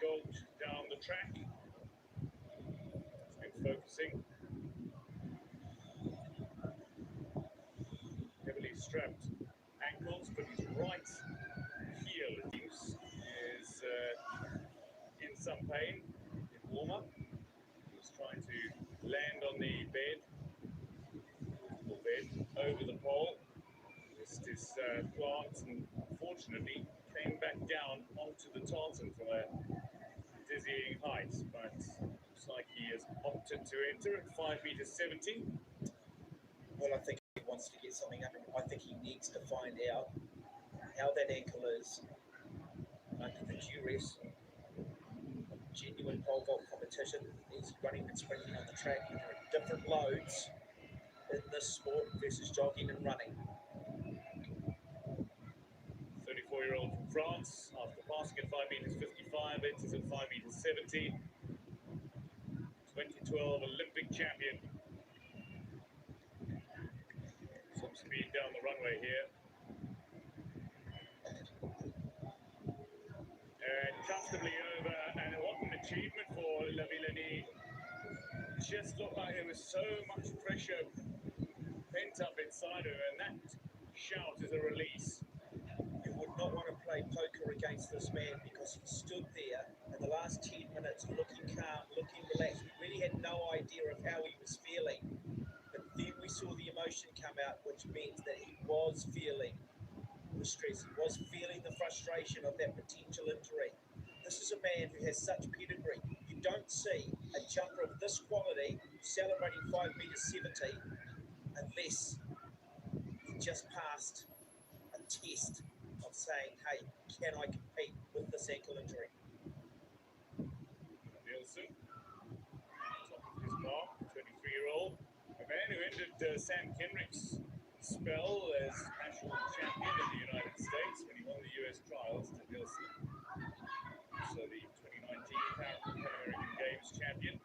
jogged down the track. He's been focusing. Heavily strapped ankles, but his right heel, it seems, is in some pain in warm-up. He's trying to land on the bed, over the pole. Missed his plant and unfortunately came back down onto the tartan from a dizzying height, but looks like he has opted to enter at 5 meters 70. Well, I think he wants to get something up. I think he needs to find out how that ankle is under the duress of genuine pole vault competition. He's running and sprinting on the track. There are different loads in this sport versus jogging and running. 34-year-old from France, after passing at 5 meters 55, enters at 5 meters 70. 2012 Olympic champion. Some speed down the runway here. And comfortably over, and what an achievement for La Villenie. Just looked like there was so much pressure pent up inside her, and that shout is a release. You would not want to play poker against this man because he stood there in the last 10 minutes looking calm, looking relaxed. We really had no idea of how he was feeling. But then we saw the emotion come out, which means that he was feeling the stress. He was feeling the frustration of that potential injury. This is a man who has such pedigree. You don't see a jumper of this quality celebrating 5 meters 70 unless he just passed a test of saying, hey, can I compete with this ankle injury? Nielsen, top of his mark, 23-year-old. A man who ended Sam Kenrick's spell as national champion in the United States when he won the US trials to Nielsen. So the 2019 Pan American Games champion.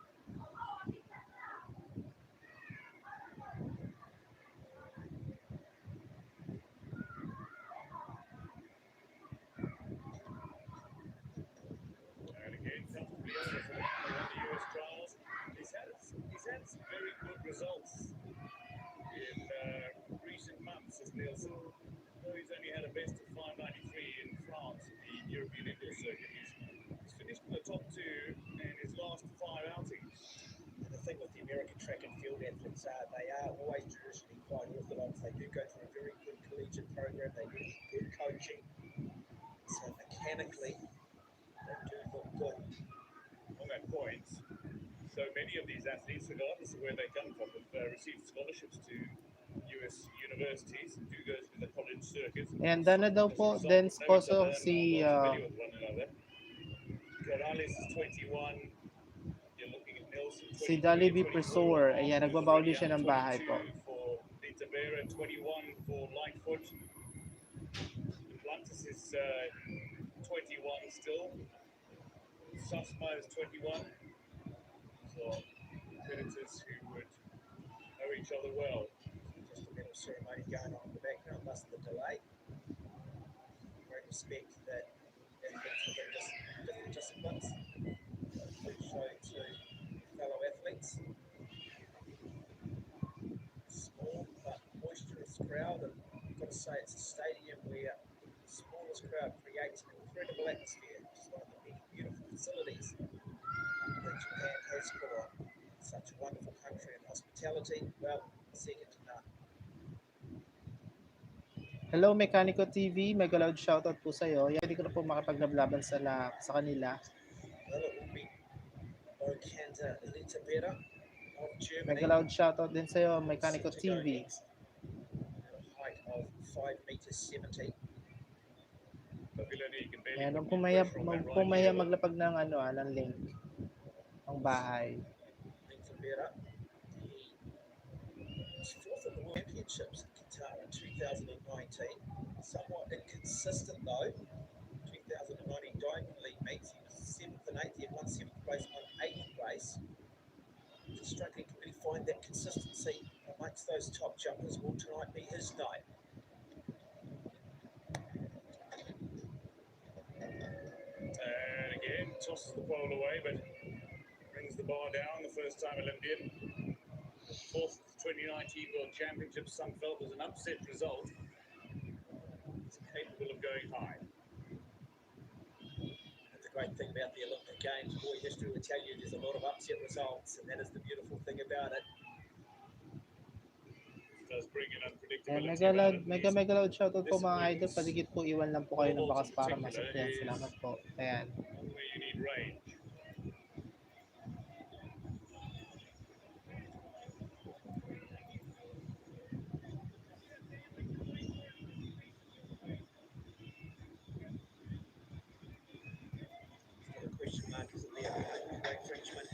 And again, comfortably over for the US trials. He's had some very good results in recent months as Nielsen. Though he's only had a best of 593 in France at the European Indoor Circuit. He's finished in the top 2 in his last 5 outings. And the thing with the American track and field athletes are they are always traditionally quite orthodox. They do go through a very good collegiate program. They do good coaching. So mechanically, they do look good. On that point, so many of these athletes, regardless of where they come from, have received scholarships to US universities and do go through the college circuit. And ano daw po, then sposo si Corrales is 21. You're looking at Nelson, 23, si Dolly B. 24 Presor. Ayan, nagbabawli siya ng bahay po. 22 for Lita Vera, 21 for Lightfoot. Duplantis is 21 still. Susma is 21. So competitors who would know each other well. Just a medal ceremony going on in the background, thus the delay. Great respect that athletes within different disciplines show to fellow athletes. Small but boisterous crowd, and I've got to say it's a stadium where the smallest crowd creates an incredible atmosphere. It's one of the many beautiful facilities that Japan has put on. Such a wonderful country, and hospitality, well, second to none. Hello, Mechanico TV. Mega loud shoutout po sa'yo. Yan, hindi ko na po makapaglaban sa kanila. Well, it will be Okanta Litabera of Germany. Mega loud shoutout din sa'yo, Mechanico TV. At a height of 5 meters 70. Ayan, huwag pumaya maglapag ng ng link ng bahay. Litabera, he was fourth at the World Championships in Qatar in 2019. Somewhat inconsistent though. 2019 Diamond League meets, he was 7th and 8th. He had won 7th place, won 8th place. Just struggling to really find that consistency amongst those top jumpers. Will tonight be his night? And again, tosses the pole away, but brings the bar down. The first time Olympian. Fourth 2019 World Championship, some felt was an upset result. He's capable of going high. And the great thing about the Olympic Games, boy, history will tell you there's a lot of upset results, and that is the beautiful thing about it. It does bring an Yan, unpredictability mega about loud, it. mega mega loud shoutout po This mga idol. wins Padigit po, iwan lang po kayo ng floorboards bakas in para particular masuklian. is Salamat po. Ayan. one where you need range. The question mark is there. Great Frenchman.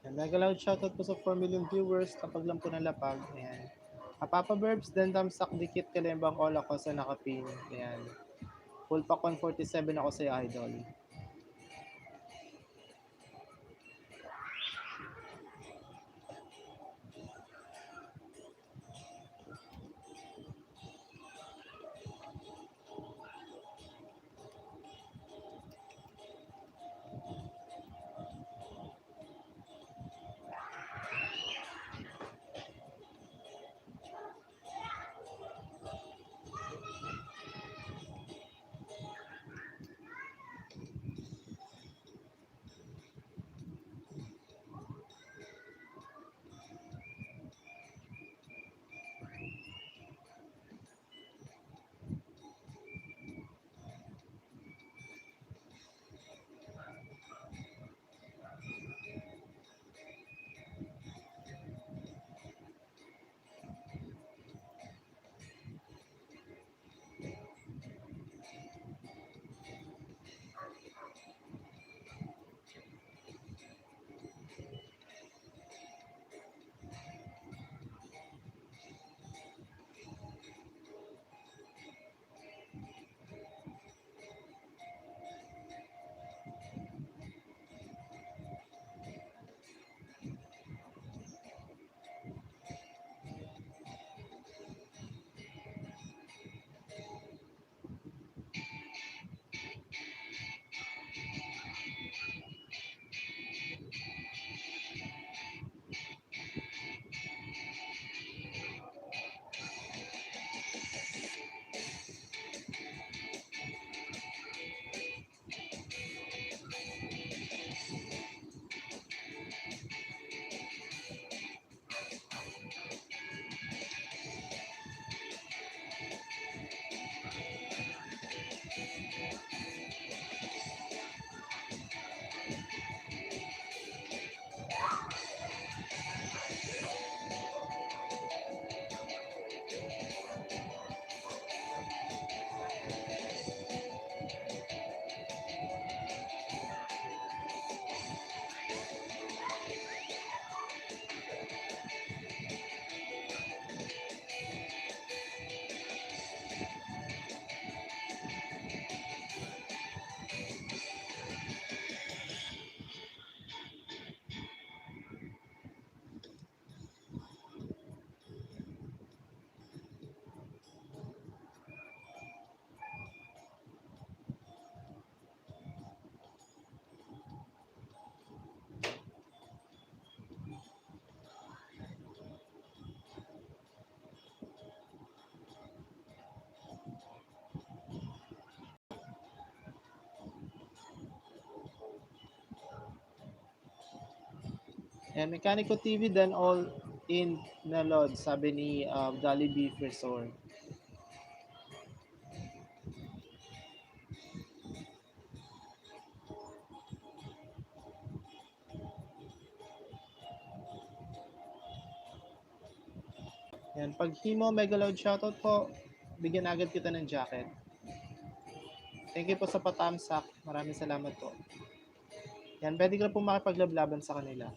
Yan, mega loud shoutout po sa 4 million viewers. Kapag lang po ng lapag. Ayan. Papa Burbs, Dandam Sak, Dikit, Kalembang, all ako sa nakapin. Ayan. Full pack 147 ako sa idol. And Mechanico TV then all in na load, sabi ni Dolly Beef Resort. Yan, pag Himo Mega Load shoutout po, bigyan agad kita ng jacket. Thank you po sa patamsak. Maraming salamat po. Yan, pwede ka po makipaglaban sa kanila.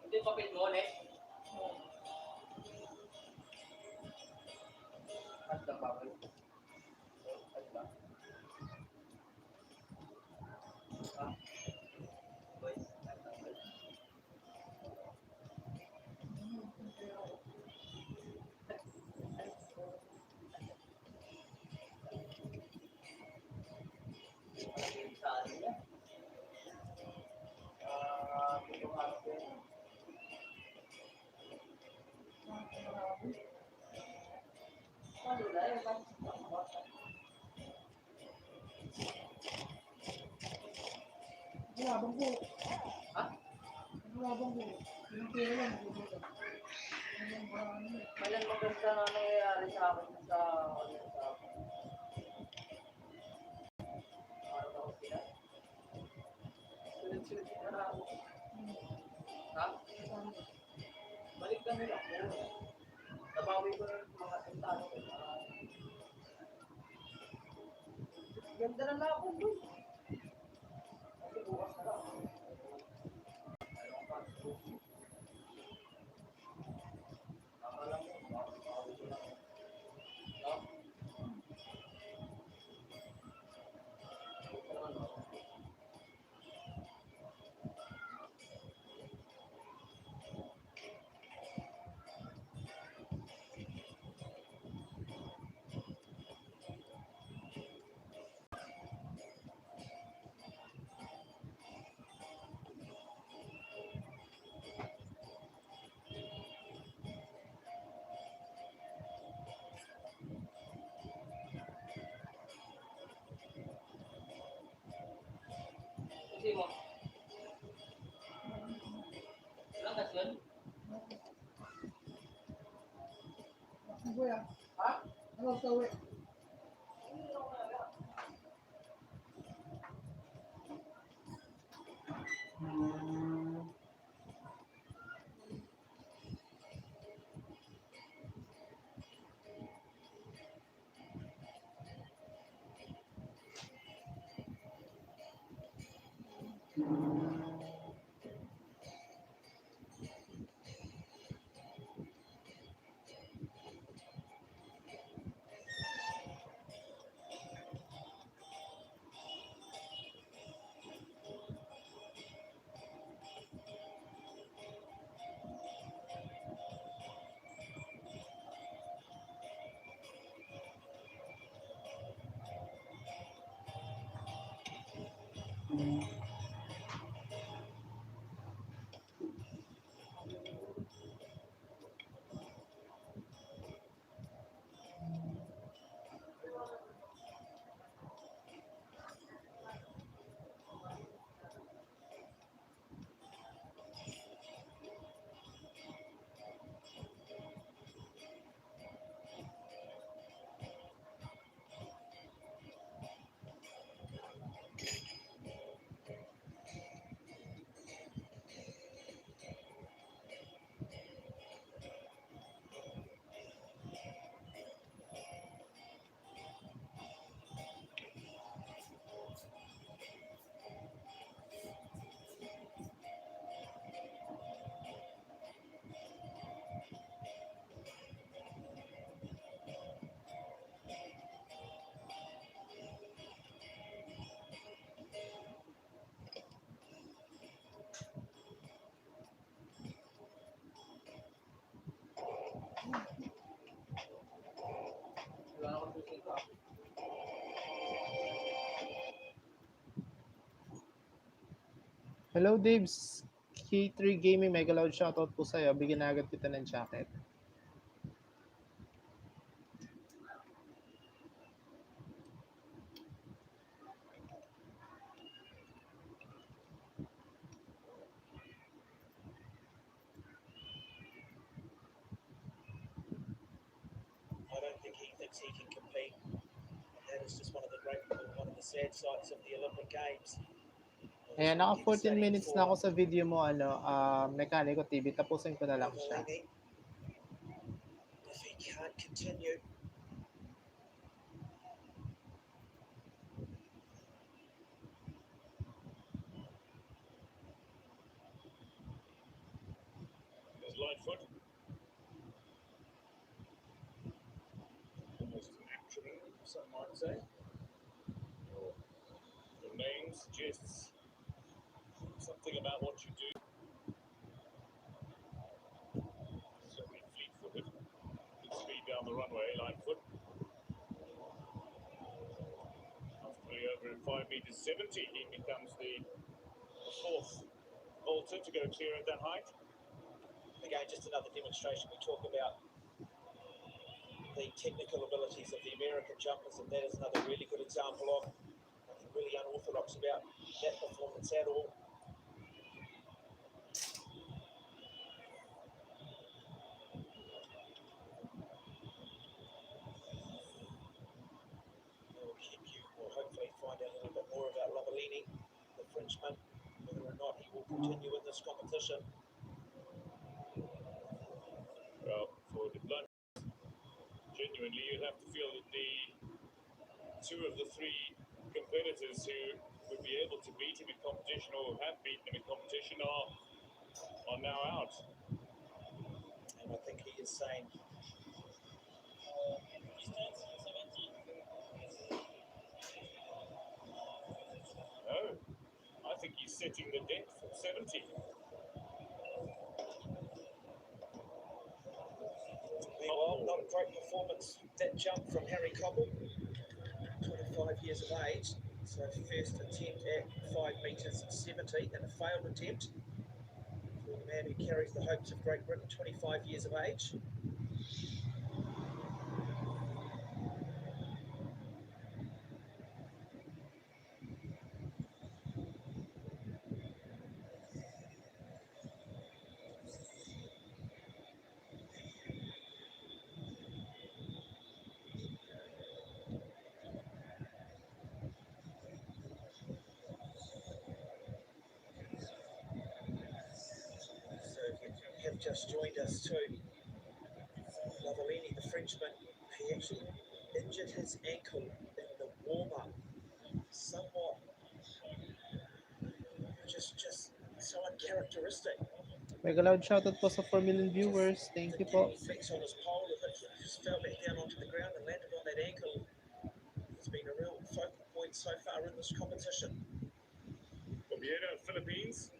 Hindi papel mo ulit. At the papel. At ba? Ah. Boys. Walang maganda na nangyayari sa akin sa araw sila. Sunod-sunod na na ako. Ha? Balik ka nila ako. Nabawi ko ng mga tentado ko. Ganda na lang ako doon. Kasi bukas na lang. Sige mo. Ilang gas yun? Ha? Ano sa uwi? Wala na akong susi ko. Hello, Dibs. K3 Gaming, mega loud shoutout po sa'yo. Bigyan na agad kita ng jacket. I don't think he thinks he can compete. And that is just one of the sad sights of the Olympic Games. Ayan, naka 14 minutes na ako sa video mo, Mekaniko TV. Tapusin ko na lang siya. If he can't continue, There's Lightfoot. Almost an acronym, some might say. The name suggests something about what you do. Certainly fleet-footed. Good speed down the runway, Lightfoot. Comfortably over at 5 meters 70, he becomes the fourth vaulter to go clear at that height. again, just another demonstration. We talk about the technical abilities of the American jumpers, and that is another really good example of nothing really unorthodox about that performance at all. We'll hopefully find out a little bit more about Lavellini, the Frenchman, whether or not he will continue in this competition. Well, for the blunt, genuinely, you'd have to feel that the two of the three competitors who would be able to beat him in competition or have beaten him in competition are now out. And I think he is saying No, I think he's setting the depth at 70. Meanwhile, not a great performance, that jump from Harry Cobble, 25 years of age. So first attempt at 5 meters 70 and a failed attempt for the man who carries the hopes of Great Britain, 25 years of age. just joined us too. Lavalini, the Frenchman, he actually injured his ankle in the warm-up. Somewhat, just so uncharacteristic. Mega loud shoutout po sa 4 million viewers. Thank you po. Flex on his pole, just fell back down onto the ground and landed on that ankle. He's been a real focal point so far in this competition. Oviedo, Philippines.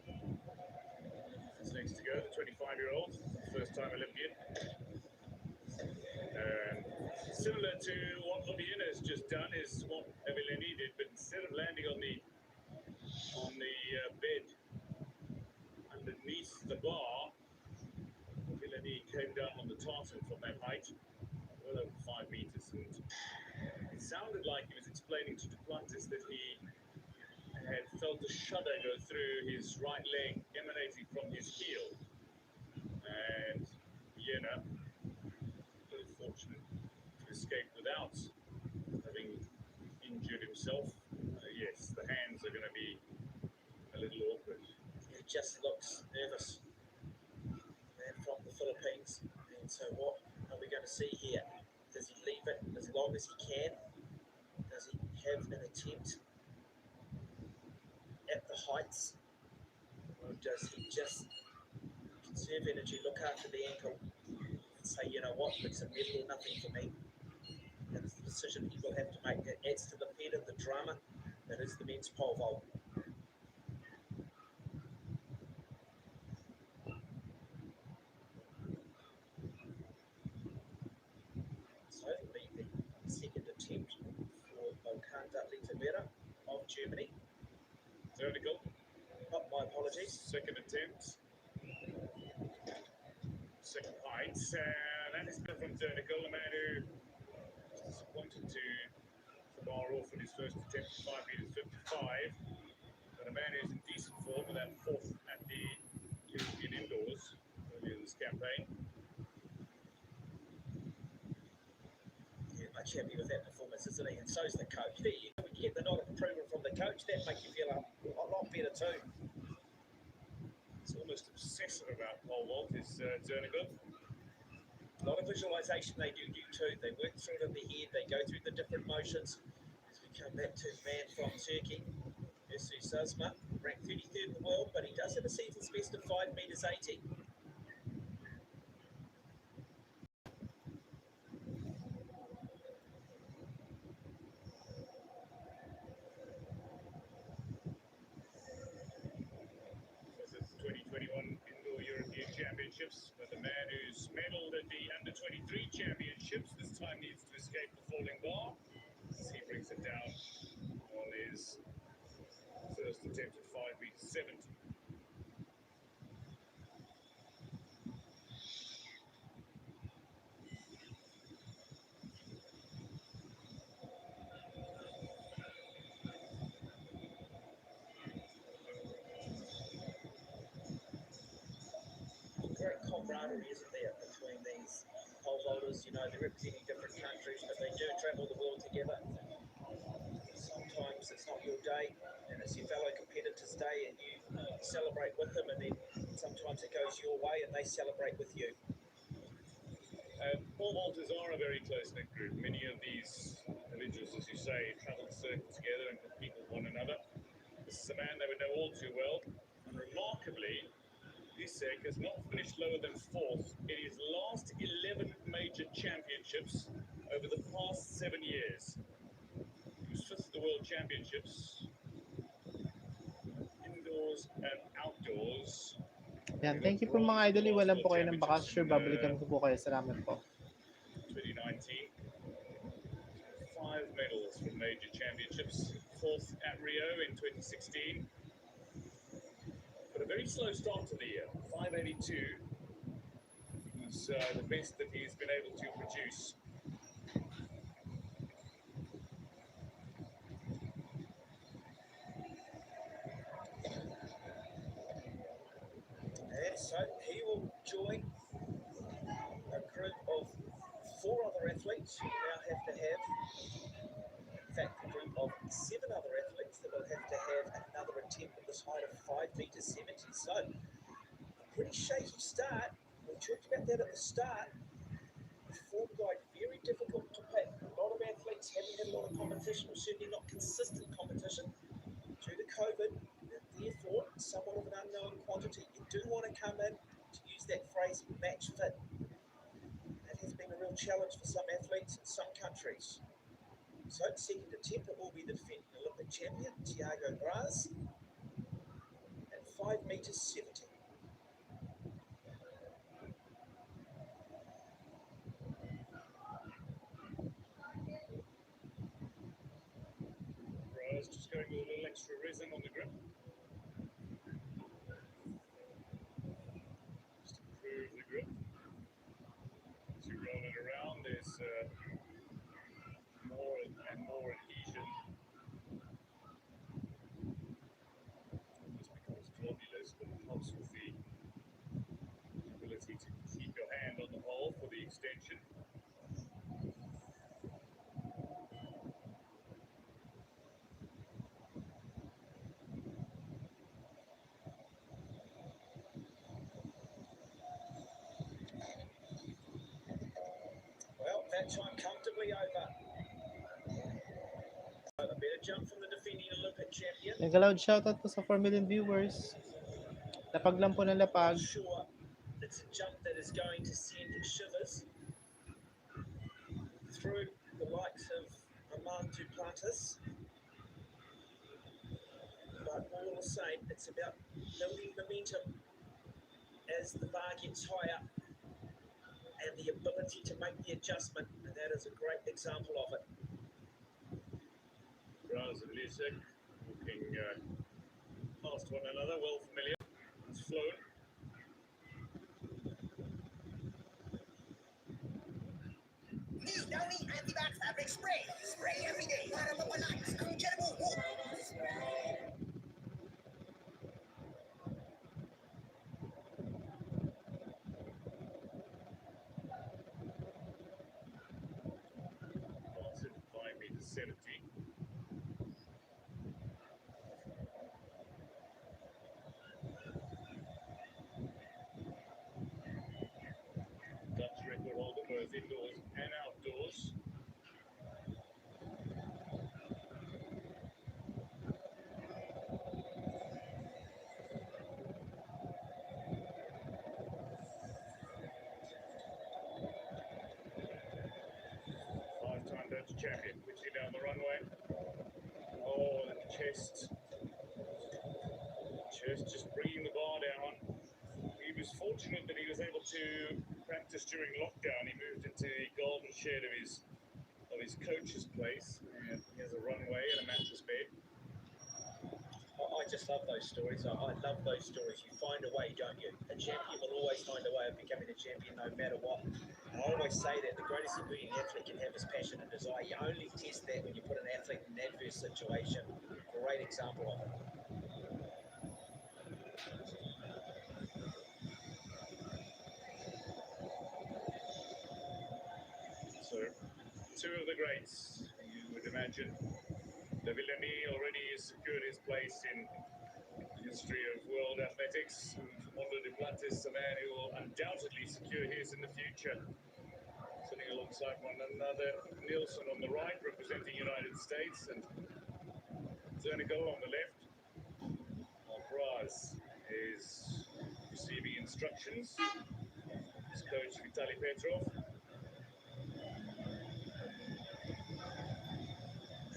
That's next to go, the 25-year-old, first-time Olympian. Similar to what Oviedo has just done is what Evelini did, but instead of landing on the bed underneath the bar, Evelini came down on the tartan from that height, well over 5 meters, and it sounded like he was explaining to Duplantis that he had felt a shudder go through his right leg emanating from his heel, and Vienna, very fortunate to escape without having injured himself. Yes, the hands are going to be a little awkward. He just looks nervous. Man from the Philippines. And so what are we going to see here? Does he leave it as long as he can? Does he have an attempt at the heights? Or does he just conserve energy, look after the ankle, and say, you know what, it's a medal or nothing for me? That's the decision he will have to make. It adds to the head of the drama that is the men's pole vault. So it'll be the second attempt for Volkanda Lietavera of Germany. Vertical. Oh, my apologies. Second attempt. Second height. That is from vertical. A man who was disappointed to bar off in his first attempt at 5 meters 55. But a man who's in decent form with that fourth at the European Indoors earlier in this campaign. Yeah, much happy with that performance, isn't he? And so's the coach. There you go. When you get the nod of approval from the coach, that makes you feel a lot better too. It's almost obsessive about pole vault is Zernigov. A lot of visualization they do too. They work through it in their head. They go through the different motions. As we come back to the man from Turkey, Ersu Sazma, ranked 33rd in the world, but he does have a season's best of 5 meters 80. This is the 2021 Indoor European Championships, but the man who's medalled at the Under-23 Championships this time needs to escape the falling bar as he brings it down on his first attempt at 5 meters 70. Great camaraderie, isn't there, between these pole vaulters? You know, they're representing different countries, but they do travel the world together. Sometimes it's not your day, and it's your fellow competitor's day, and you celebrate with them, and then sometimes it goes your way, and they celebrate with you. Pole vaulters are a very close-knit group. Many of these individuals, as you say, travel the circuit together and compete with one another. This is a man they would know all too well. And remarkably, Lisek has not finished lower than fourth in his last 11 major championships over the past 7 years. He was fifth at the World Championships, indoors and outdoors. Yan, thank you po mga idol. Iwalan po kayo ng bakas. Sure, babalikan ko po kayo. Salamat po. 2019. 5 medals from major championships. Fourth at Rio in 2016. But a very slow start to the year. 582 was the best that he's been able to produce. And so he will join a group of 4 other athletes who now have to have, in fact, a group of 7 other athletes that will have to have another attempt at this height of 5 meters 70. So, a pretty shaky start. we talked about that at the start. The form guide, very difficult to pick. A lot of athletes haven't had a lot of competition, or certainly not consistent competition due to COVID, and therefore somewhat of an unknown quantity. You do want to come in, to use that phrase, match fit. That has been a real challenge for some athletes in some countries. So second attempt, it will be the defending Olympic champion, Tiago Braz, at 5 metres 70. Braz just going with a little extra resin on the grip. Just improve the grip. As you roll it around, there's more and more adhesion. This becomes globulous, but it helps with the ability to keep your hand on the hole for the extension. Well, that time comfortably over. A better jump from the defending Olympic champion. Mega loud shoutout po sa 4 million viewers. Lapag lang po ng lapag. Not sure it's a jump that is going to send shivers through the likes of Armand Duplantis. But all the same, it's about building momentum as the bar gets higher and the ability to make the adjustment, and that is a great example of it. Braz and Lisek walking past one another, well familiar. It's flown. New Downy Anti-Bac Fabric Spray. Spray every day para mapalakas ang tiyan mo. Pass it 5 metres 70. Dutch record holder both indoors and outdoors. Five-time Dutch champion, quickly down the runway. Oh, the chest. Chest just bringing the bar down. He was fortunate that he was able to practice during lockdown. He moved into the garden shed of his coach's place, and he has a runway and a mattress bed. I just love those stories. I love those stories. You find a way, don't you? A champion will always find a way of becoming a champion no matter what. And I always say that the greatest thing an athlete can have is passion and desire. You only test that when you put an athlete in an adverse situation. Great example of it. So, two of the greats, you would imagine. De Villeneuve already has secured his place in the history of world athletics. Mondo Duplantis, a man who will undoubtedly secure his in the future. Sitting alongside one another, Nielsen on the right, representing United States, and Zernigo on the left. While Braz is receiving instructions. His coach, Vitaly Petrov.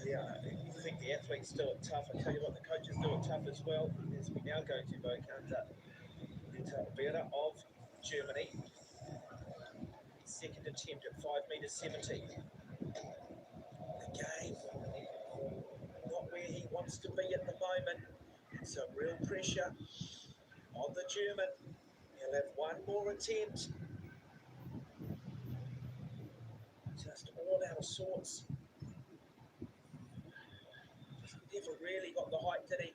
Yeah, I think the athletes do it tough. I tell you what, the coaches do it tough as well. As we now go to Bokanda Vera of Germany. Second attempt at 5 metres 70. Again, not where he wants to be at the moment. And some real pressure on the German. He'll have one more attempt. Just all out of sorts. Never really got the height, did he?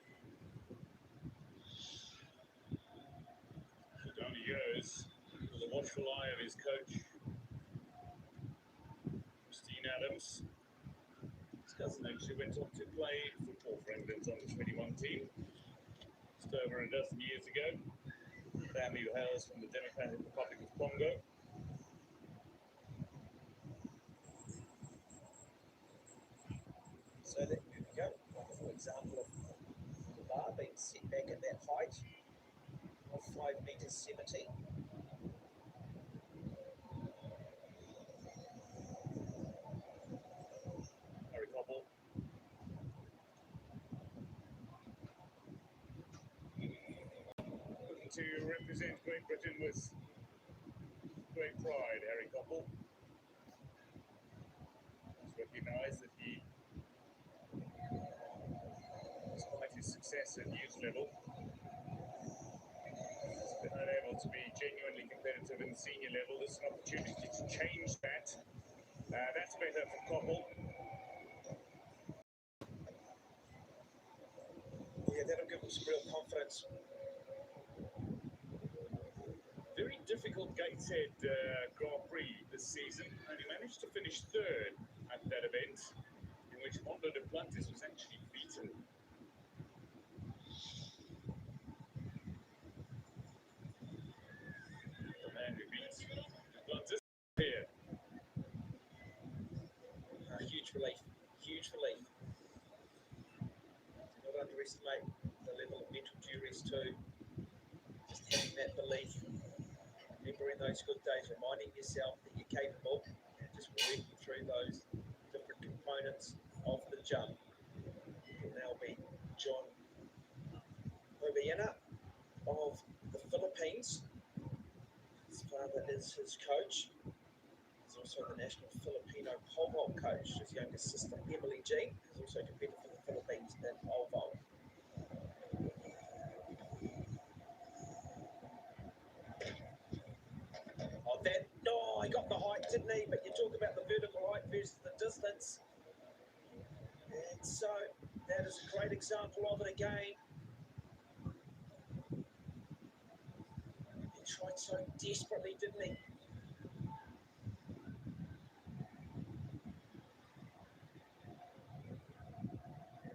So down he goes, with the watchful eye of his coach, Christine Adams. His cousin actually went on to play football for England's under-21 team just over a dozen years ago. family who hails from the Democratic Republic of Congo. So there we go. Wonderful example of the bar being set back at that height of 5 metres 70. Harry Cobble. Looking to represent Great Britain with great pride, Harry Cobble. He's recognised that he, despite his success at youth level, has been unable to be genuinely competitive in the senior level. This is an opportunity to change that. That's better for Cobble. Yeah, that'll give them some real confidence. Very difficult Gateshead Grand Prix this season, and he managed to finish third at that event, in which Mondo Duplantis was actually beaten. The man who beat Duplantis here. Huge relief, huge relief. Do not underestimate the level of mental duress too. Just having that belief, remembering those good days, reminding yourself that you're capable, and just working through those different components of the jump. Will now be John Obiena of the Philippines. His father is his coach. He's also the national Filipino pole vault coach. His younger sister, Emily Jean, has also competed for the Philippines in pole vault. Oh, he got the height, didn't he? But you talk about the vertical height versus the distance. And so that is a great example of it again. He tried so desperately, didn't he?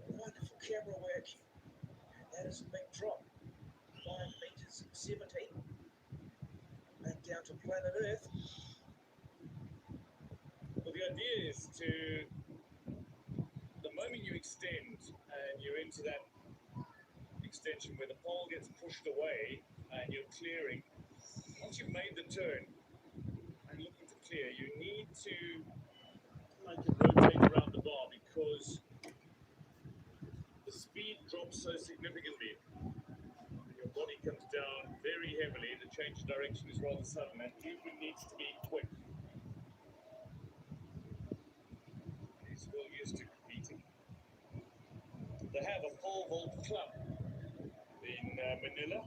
Wonderful camera work. And that is a big drop. 5 metres 70. Back down to planet Earth. Well, the idea is to, the moment you extend and you're into that extension where the pole gets pushed away and you're clearing, once you've made the turn and looking to clear, you need to make it rotate around the bar because the speed drops so significantly. Your body comes down very heavily, the change of direction is rather sudden, and movement needs to be quick. He's well used to competing. They have a pole vault club in Manila.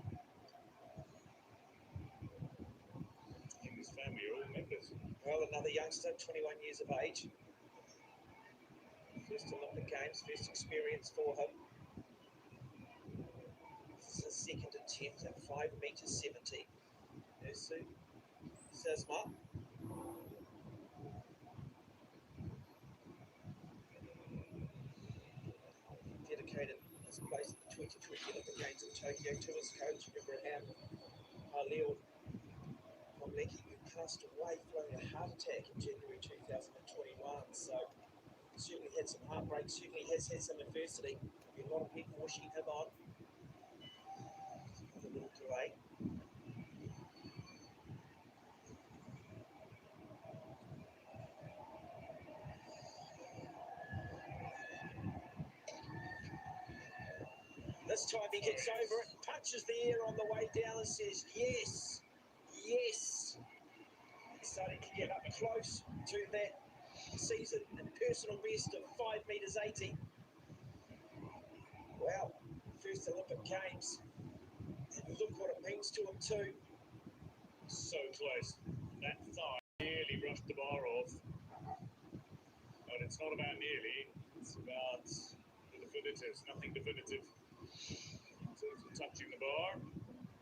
And his family are all members. Well, another youngster, 21 years of age. First Olympic Games, first experience for him. This is his second attempt at 5 metres 70. Ursu Sisma. Dedicated his place at the 2020 Olympic Games in Tokyo to his coach, Ibrahim Halil Mamleki, who passed away following a heart attack in January 2021. So certainly had some heartbreak, certainly has had some adversity. There'll be a lot of people wishing him on. A little delay. This time he gets over it, punches the air on the way down and says, yes, yes. He's starting to get up close to that season and personal best of 5 metres 80. Wow, first Olympic Games. And look what it means to him too. So close. That thigh nearly brushed the bar off. But it's not about nearly, it's about the definitives, nothing definitive. So it's touching the bar.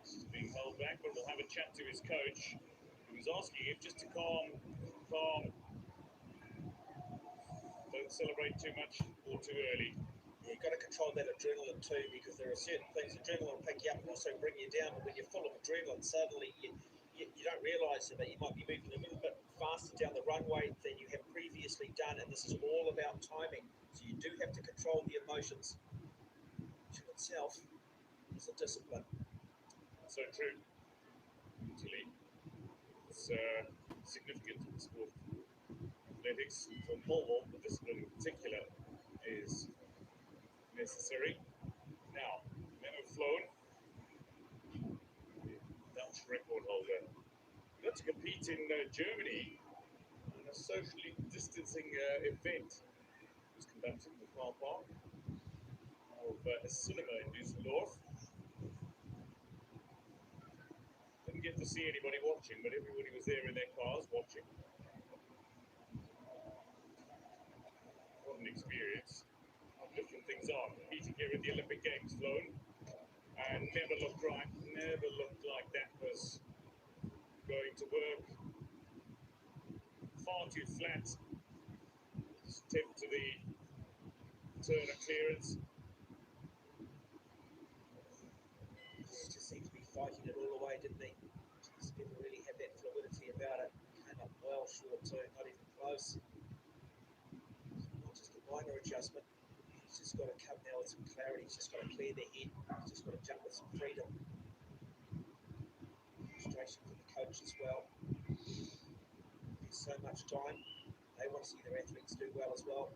This is being held back, but we'll have a chat to his coach, who was asking him just to calm. Don't celebrate too much or too early. You've got to control that adrenaline too, because there are certain things adrenaline will pick you up and also bring you down. But when you're full of adrenaline, suddenly you don't realise it, but you might be moving a little bit faster down the runway than you have previously done. And this is all about timing. So you do have to control the emotions, which in itself is a discipline. So true. Actually, it's significant in the sport of athletics. For mobile, the discipline in particular is necessary. Now, men have flown. Dutch record holder. Got to compete in Germany in a socially distancing event. It was conducted in the car park of a cinema in Düsseldorf. Didn't get to see anybody watching, but everybody was there in their cars watching. What an experience. How different things are. Competing here at the Olympic Games flown. And never looked right, never looked like that was going to work. Far too flat. Step to the turn of clearance. Just seemed to be fighting it all the way, didn't he? Just never really had that fluidity about it. Came up well short too, not even close. Not just a minor adjustment. He's just got to come now with some clarity. He's just got to clear the head. He's just got to jump with some freedom. Frustration for the coach as well. There's so much time. They want to see their athletes do well as well.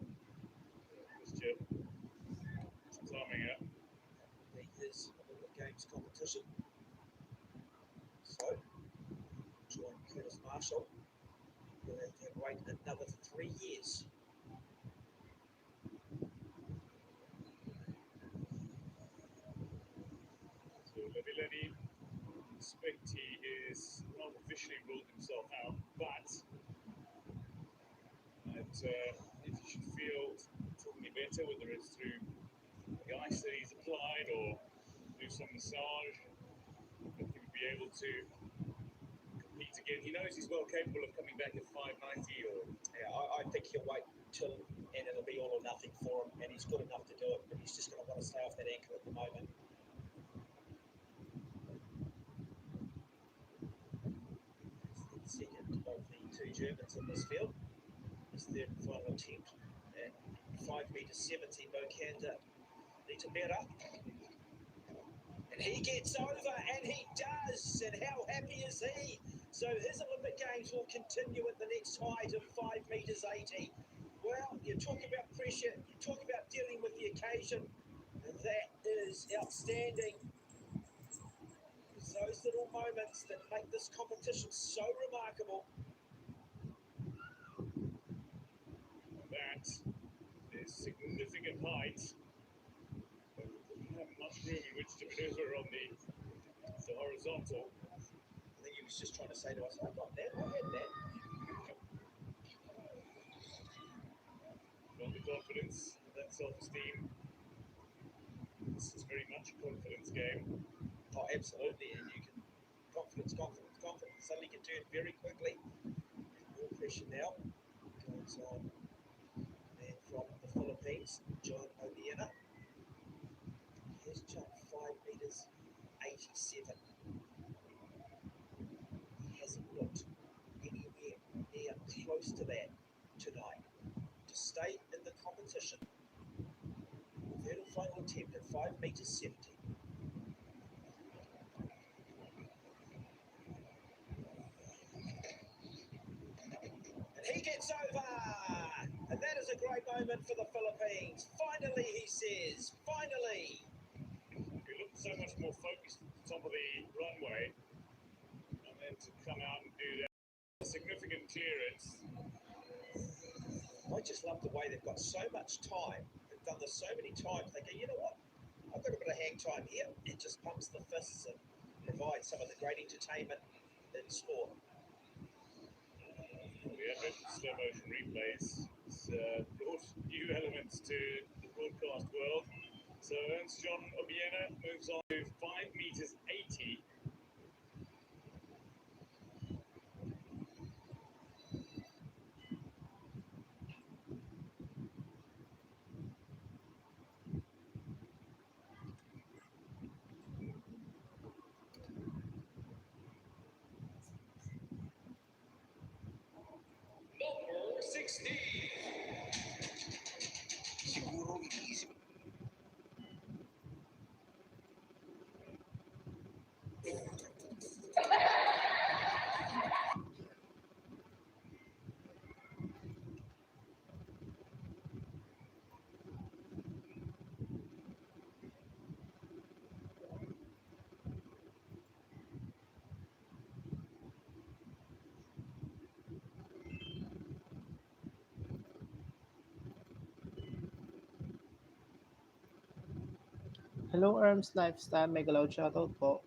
Just timing out. His Olympic Games competition. So, join Curtis Marshall. We'll have to wait another 3 years. So Levy suspect he is not officially ruled himself out, but if he should feel totally better, whether it's through the ice that he's applied or do some massage, he would be able to compete again. He knows he's well capable of coming back at 590 or... Yeah, I think he'll wait till, and it'll be all or nothing for him, and he's good enough to do it, but he's just going to want to stay off that ankle at the moment. Second of the two Germans in this field. His third and final attempt at 5 metres 70. Bokanda needs a better. And he gets over, and he does. And how happy is he? So his Olympic Games will continue at the next height of 5 metres 80. Well, you talk about pressure, you talk about dealing with the occasion. And that is outstanding. It's those little moments that make this competition so remarkable. That is significant height. But didn't have much room in which to maneuver on the horizontal. I think he was just trying to say to us, I got that, I had that. Got the confidence, that self-esteem. This is very much a confidence game. Oh, absolutely. And you can confidence. Suddenly can turn very quickly. More pressure now. Goes on. Man from the Philippines, John Obiena. Has jumped 5 metres 87. He hasn't looked anywhere near close to that tonight. To stay in the competition. Third and final attempt at 5 metres 70. He gets over, and that is a great moment for the Philippines. Finally, he says, finally. He looked so much more focused at the top of the runway, and then to come out and do that significant clearance. I just love the way they've got so much time. They've done this so many times. They go, you know what? I've got a bit of hang time here. It just pumps the fists and provides some of the great entertainment in sport. The advent of slow motion replays has brought new elements to the broadcast world. So Ernst John Obiena moves on to 5 metres 80. Siguro iniisip. Hello, Erms Lifestyle. Mega loud shoutout po.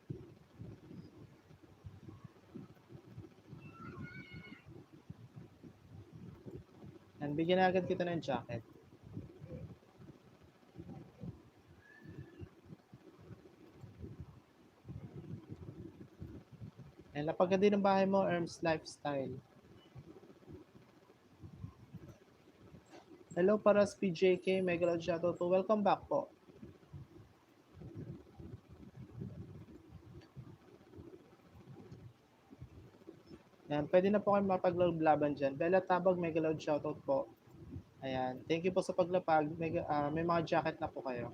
And bigyan agad kita ng jacket. And lapagad din ang bahay mo, Erms Lifestyle. Hello, Paras PJK. Mega loud shoutout po. Welcome back po. Ayan, pwede na po kayo mapaglaban dyan. Bella Tabag, mega loud shoutout po. Ayan, thank you po sa paglapag. May mga jacket na po kayo.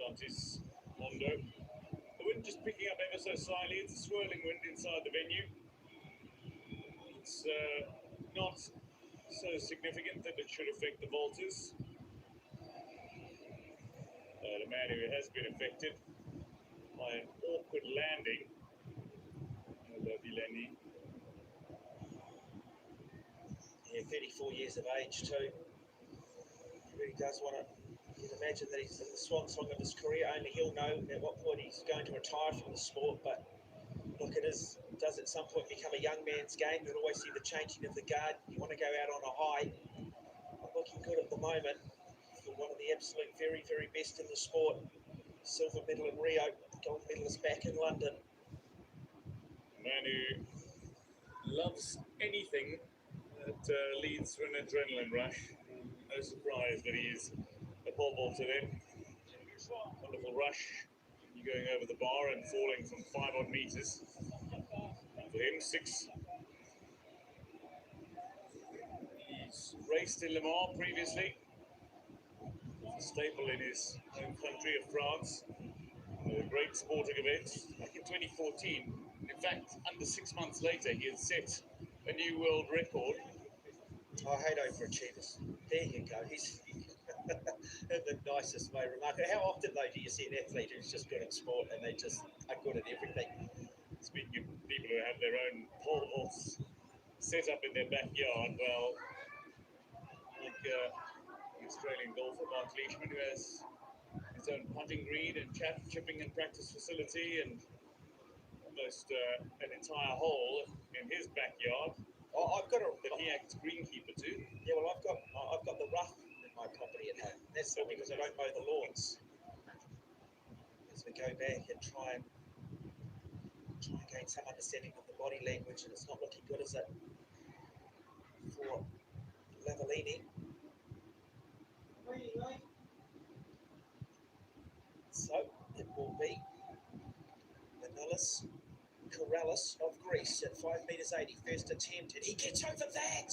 Atlantis Mondo. The wind just picking up ever so slightly. It's a swirling wind inside the venue. It's not so significant that it should affect the vaulters. The man who has been affected by an awkward landing. Yeah, 34 years of age too. He really does want to. You'd imagine that he's in the swan song of his career. Only he'll know at what point he's going to retire from the sport. But look, does at some point become a young man's game. You'll always see the changing of the guard. You want to go out on a high. I'm looking good at the moment for one of the absolute very, very best in the sport. Silver medal in Rio. gold medalist back in London. A man who loves anything that leads to an adrenaline rush. No surprise that he is a pole vaulter then. Wonderful rush. You going over the bar and falling from 5 odd meters. And for him, 6. He's raced in Le Mans previously. A staple in his home country of France. A great sporting event back in 2014. In fact, under 6 months later, he had set a new world record. I hate overachievers. There you go. He's in the nicest way. Remarkable. How often, though, do you see an athlete who's just good at sport and they just are good at everything? Speaking of people who have their own pole vaults set up in their backyard, well, like the Australian golfer Mark Leishman, who has his own putting green and chipping and practice facility and almost an entire hole in his backyard. I've got that he acts greenkeeper to. Yeah, well, I've got the rough in my property at home. That's not because I don't mow the lawns. As we go back and try and gain some understanding of the body language, and it's not looking good, is it, for Lavallini? So it will be Manolis Corrales of Greece at 5 meters 80, first attempt, and he gets over that,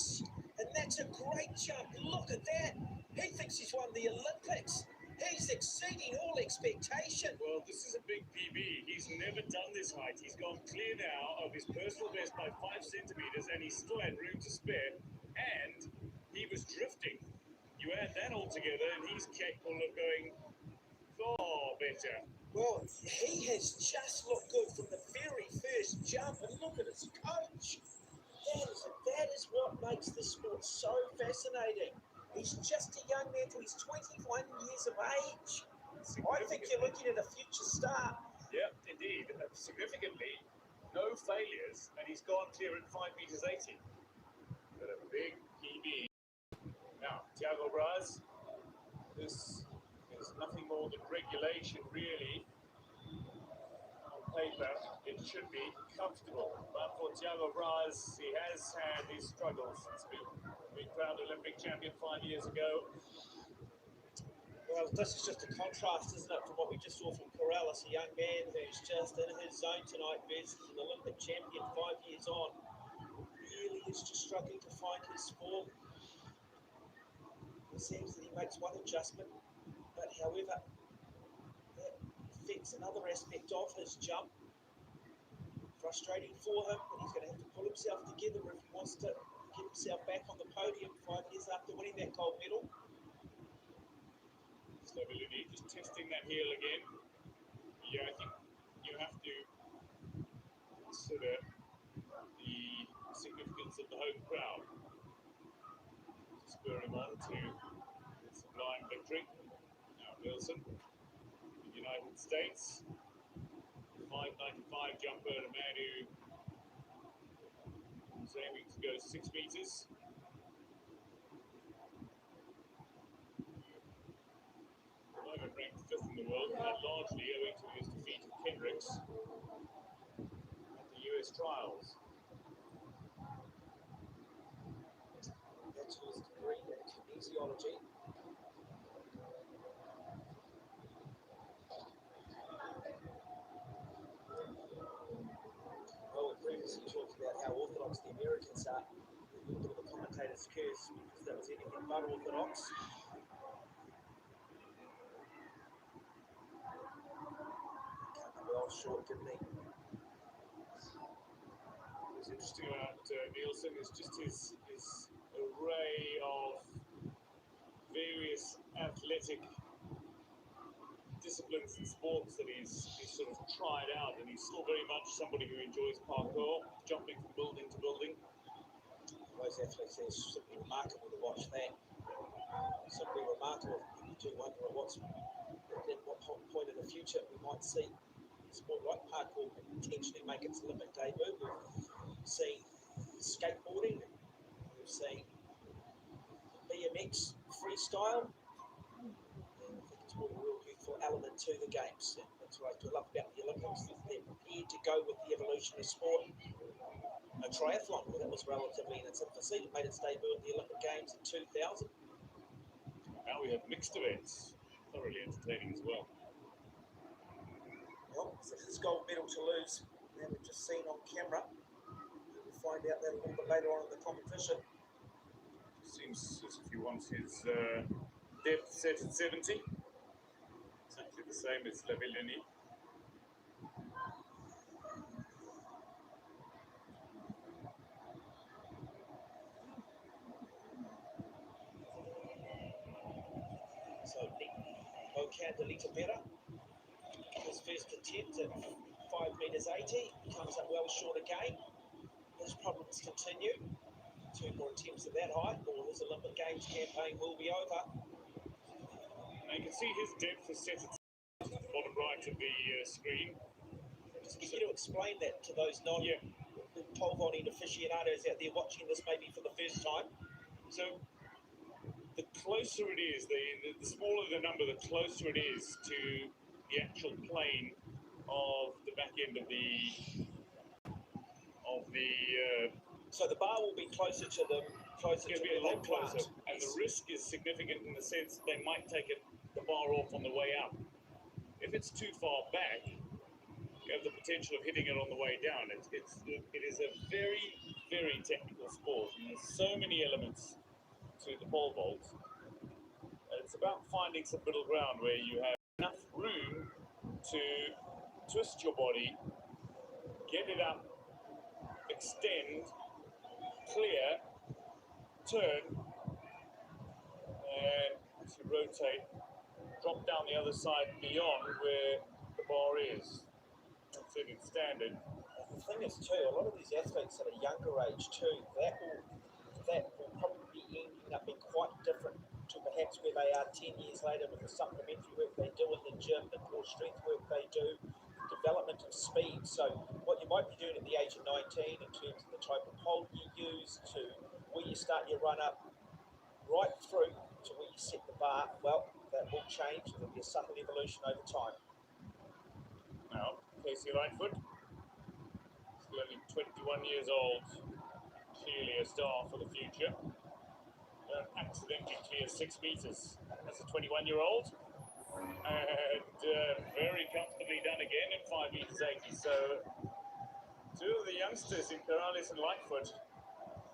and that's a great jump. Look at that. He thinks he's won the Olympics. He's exceeding all expectation. Well, this is a big PB. He's never done this height. He's gone clear now of his personal best by 5 centimeters, and he still had room to spare, and he was drifting. You add that all together, and he's capable of going far better. Well, he has just looked good from the very first jump, and look at his coach. That is what makes this sport so fascinating. He's just a young man till he's 21 years of age. I think you're looking at a future star. Yeah, indeed. Significantly, no failures, and he's gone clear at 5 meters 80. Got a big PB. Now, Thiago Braz, this is nothing more than regulation, really. On paper, it should be comfortable. But for Thiago Braz, he has had his struggles since being crowned Olympic champion 5 years ago. Well, this is just a contrast, isn't it, from what we just saw from Corrales, a young man who's just in his zone tonight versus an Olympic champion 5 years on. Really is just struggling to find his form. It seems that he makes one adjustment, but however, that affects another aspect of his jump. Frustrating for him, but he's going to have to pull himself together if he wants to get himself back on the podium 5 years after winning that gold medal. Stability, just testing that heel again. Yeah, I think you have to consider the significance of the home crowd to spur him on to a sublime victory. Now Wilson, the United States, 595 jumper, a man who's aiming to go 6 meters. Ranked 5th in the world, and that largely owing to his defeat of Kendricks at the US trials. Bachelor's degree in kinesiology. Well, we previously talked about how orthodox the Americans are. We looked at the commentator's curse because that was anything but orthodox. Well short, didn't he? What's interesting about Nielsen is just his array of various athletic disciplines and sports that he's sort of tried out, and he's still very much somebody who enjoys parkour, jumping from building to building. Those athletes, it's simply remarkable to watch that. Simply remarkable. You do wonder at what point in the future we might see sport like parkour potentially make its Olympic debut. We've seen skateboarding, we've seen BMX freestyle, and I think it's brought a real youthful element to the games. And that's great deal up about the Olympics. They're prepared to go with the evolutionary sport. A triathlon, well, that was relatively in its infancy. It made its debut at the Olympic Games in 2000. Now we have mixed events, thoroughly entertaining as well. Well, it's his gold medal to lose. Now we've just seen on camera. We'll find out that a little bit later on in the competition. Seems as if he wants his depth set at 70. Exactly the same as Lavillenie. So, Bocandelita better. His first attempt at 5 metres 80. Comes up well short again. His problems continue. 2 more attempts at that height, or his Olympic Games campaign will be over. Now you can see his depth is set at the bottom right of the screen. Just get you to explain that to those non-pole vaulting aficionados out there watching this maybe for the first time. So the closer it is, the smaller the number, the closer it is to the actual plane of the back end of the So the bar will be closer to them, closer it'll to be a where lot they closer, plant. and the risk is significant in the sense they might take the bar off on the way up. If it's too far back, you have the potential of hitting it on the way down. It is a very, very technical sport, and there's so many elements to the pole vault. And it's about finding some middle ground where you have enough room to twist your body, get it up, extend, clear, turn, and to rotate, drop down the other side beyond where the bar is. That's it in standard. The thing is too, a lot of these athletes at a younger age too, that will probably be ending up being quite different to perhaps where they are 10 years later with the supplementary work they do in the gym, the core strength work they do, development of speed. So what you might be doing at the age of 19 in terms of the type of pole you use to where you start your run up right through to where you set the bar, well, that will change. There'll be a subtle evolution over time. Now, Casey Lightfoot, still only 21 years old, clearly a star for the future. Accidentally clear 6 meters as a 21-year-old, and very comfortably done again in 5 meters 80. So, two of the youngsters in Perales and Lightfoot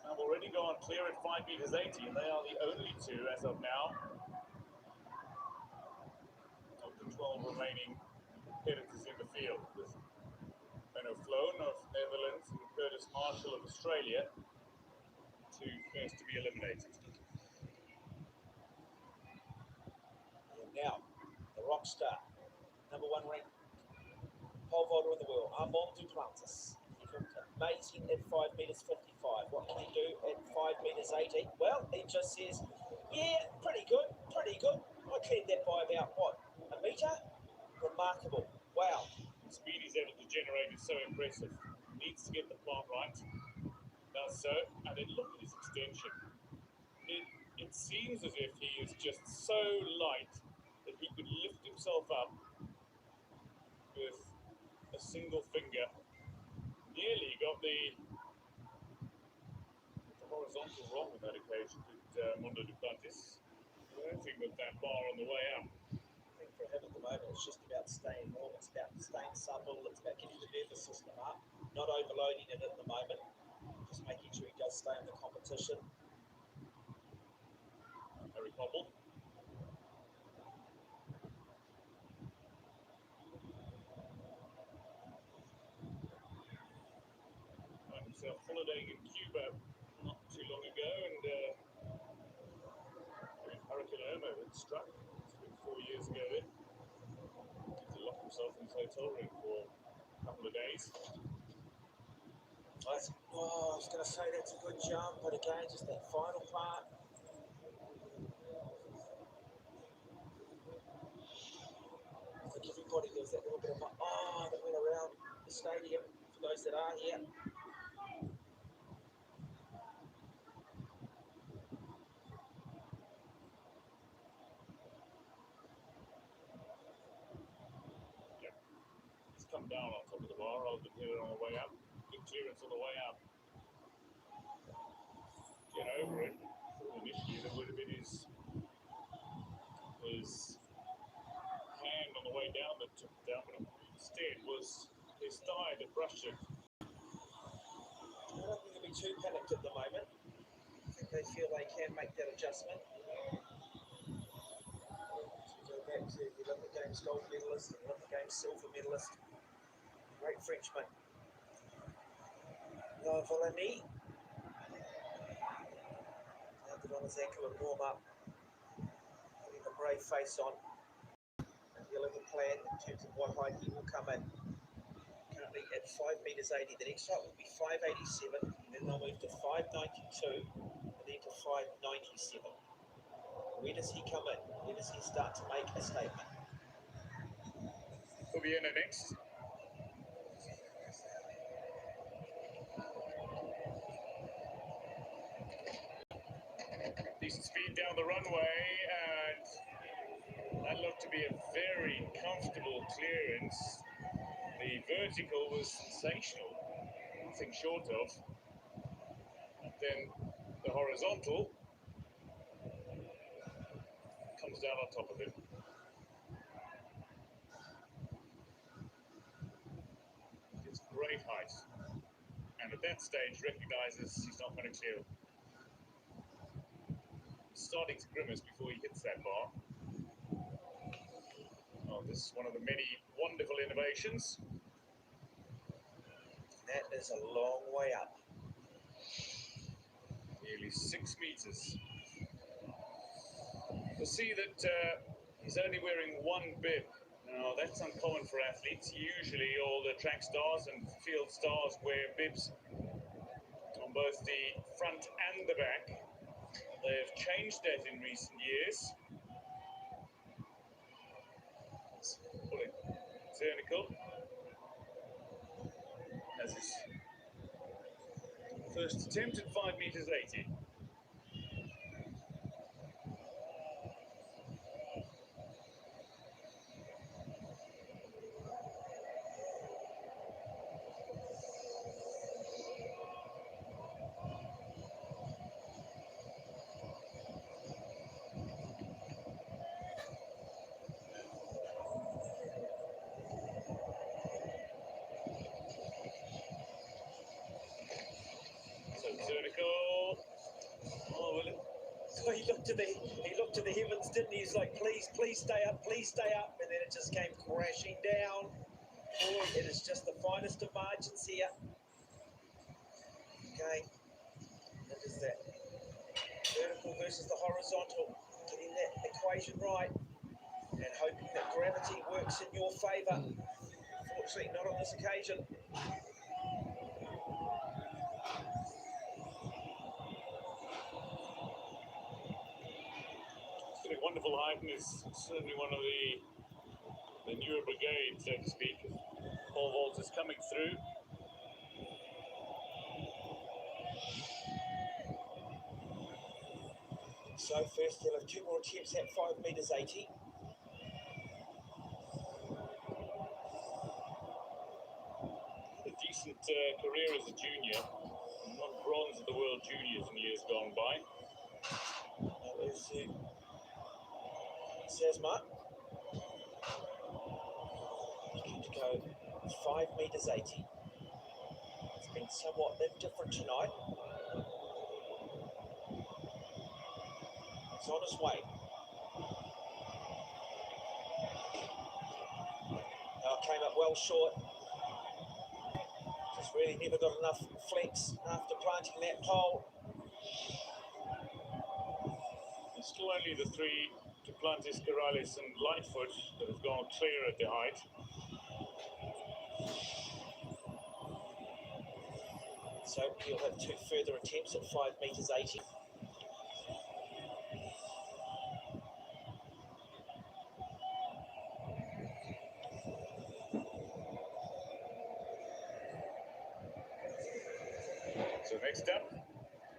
have already gone clear at 5 meters 80, and they are the only two as of now of the 12 remaining competitors in the field, with Benno Floon of Netherlands and Curtis Marshall of Australia, two first to be eliminated. And now, the rock star, number 1 ranked pole vaulter in the world, Armand Duplantis. He looked amazing at 5 meters 55. What can he do at 5 meters 80? Well, he just says, yeah, pretty good, pretty good. I cleared that by about, what, a meter? Remarkable. Wow. The speed he's able to generate is so impressive. Needs to get the plant right. Does so, and then look at his extension. It seems as if he is just so light that he could lift himself up with a single finger. Nearly got the horizontal wrong on that occasion, did Mondo Duplantis. Working with that bar on the way up. I think for him at the moment, it's just about staying warm, it's about staying supple, it's about getting the nervous system up, not overloading it at the moment, just making sure he does stay in the competition. Harry Cobble. Found himself holidaying in Cuba not too long ago, and Hurricane Irma had struck 4 years ago. He had to lock himself in his hotel room for a couple of days. I was going to say that's a good jump, but again, just that final part. I think everybody gives that little bit of that went around the stadium for those that are here. down on top of the bar rather than hit it on the way up. Good clearance on the way up. Get over it. Initially, there would have been his hand on the way down that took it down, but instead was his thigh that brushed it. I don't think they'll be too panicked at the moment. I think they feel they can make that adjustment. To go back to the Olympic Games gold medalist and Olympic Games silver medalist, great Frenchman, Volany. Landed on his ankle and warm up, putting a brave face on. And the Olympic plan in terms of what height he will come in. Currently at 5 meters 80. The next height will be 587, then they'll move to 592, and then to 597. Where does he come in? Where does he start to make a statement? For Vienna next. Decent speed down the runway, and that looked to be a very comfortable clearance. The vertical was sensational, nothing short of. Then the horizontal comes down on top of it. It's great height, and at that stage recognises he's not going to clear. He's starting to grimace before he hits that bar. Oh, this is one of the many wonderful innovations. That is a long way up. Nearly 6 meters. You'll see that he's only wearing one bib. Now, that's uncommon for athletes. Usually all the track stars and field stars wear bibs on both the front and the back. They have changed that in recent years. Zernickel has his first attempt at 5 meters 80. Zernickel. Oh, well, So he looked to the heavens, didn't he? He's like, please stay up, and then it just came crashing down. Oh, it is just the finest of margins here. Okay, what is that? Vertical versus the horizontal. Getting that equation right and hoping that gravity works in your favour. Unfortunately, not on this occasion. It's been a wonderful height, and is certainly one of the newer brigade, so to speak. Pole vault is coming through. So first he'll have 2 more attempts at 5 meters 80. A decent career as a junior. Won bronze at the World Juniors in years gone by. That is Sesma. Looking to go 5 meters 80. It's been somewhat indifferent tonight. It's on its way. Came up well short. Just really never got enough flex after planting that pole. It's still only the 3 Duplantis, Corrales and Lightfoot that have gone clear at the height. So he'll have 2 further attempts at 5 meters 80. So next up,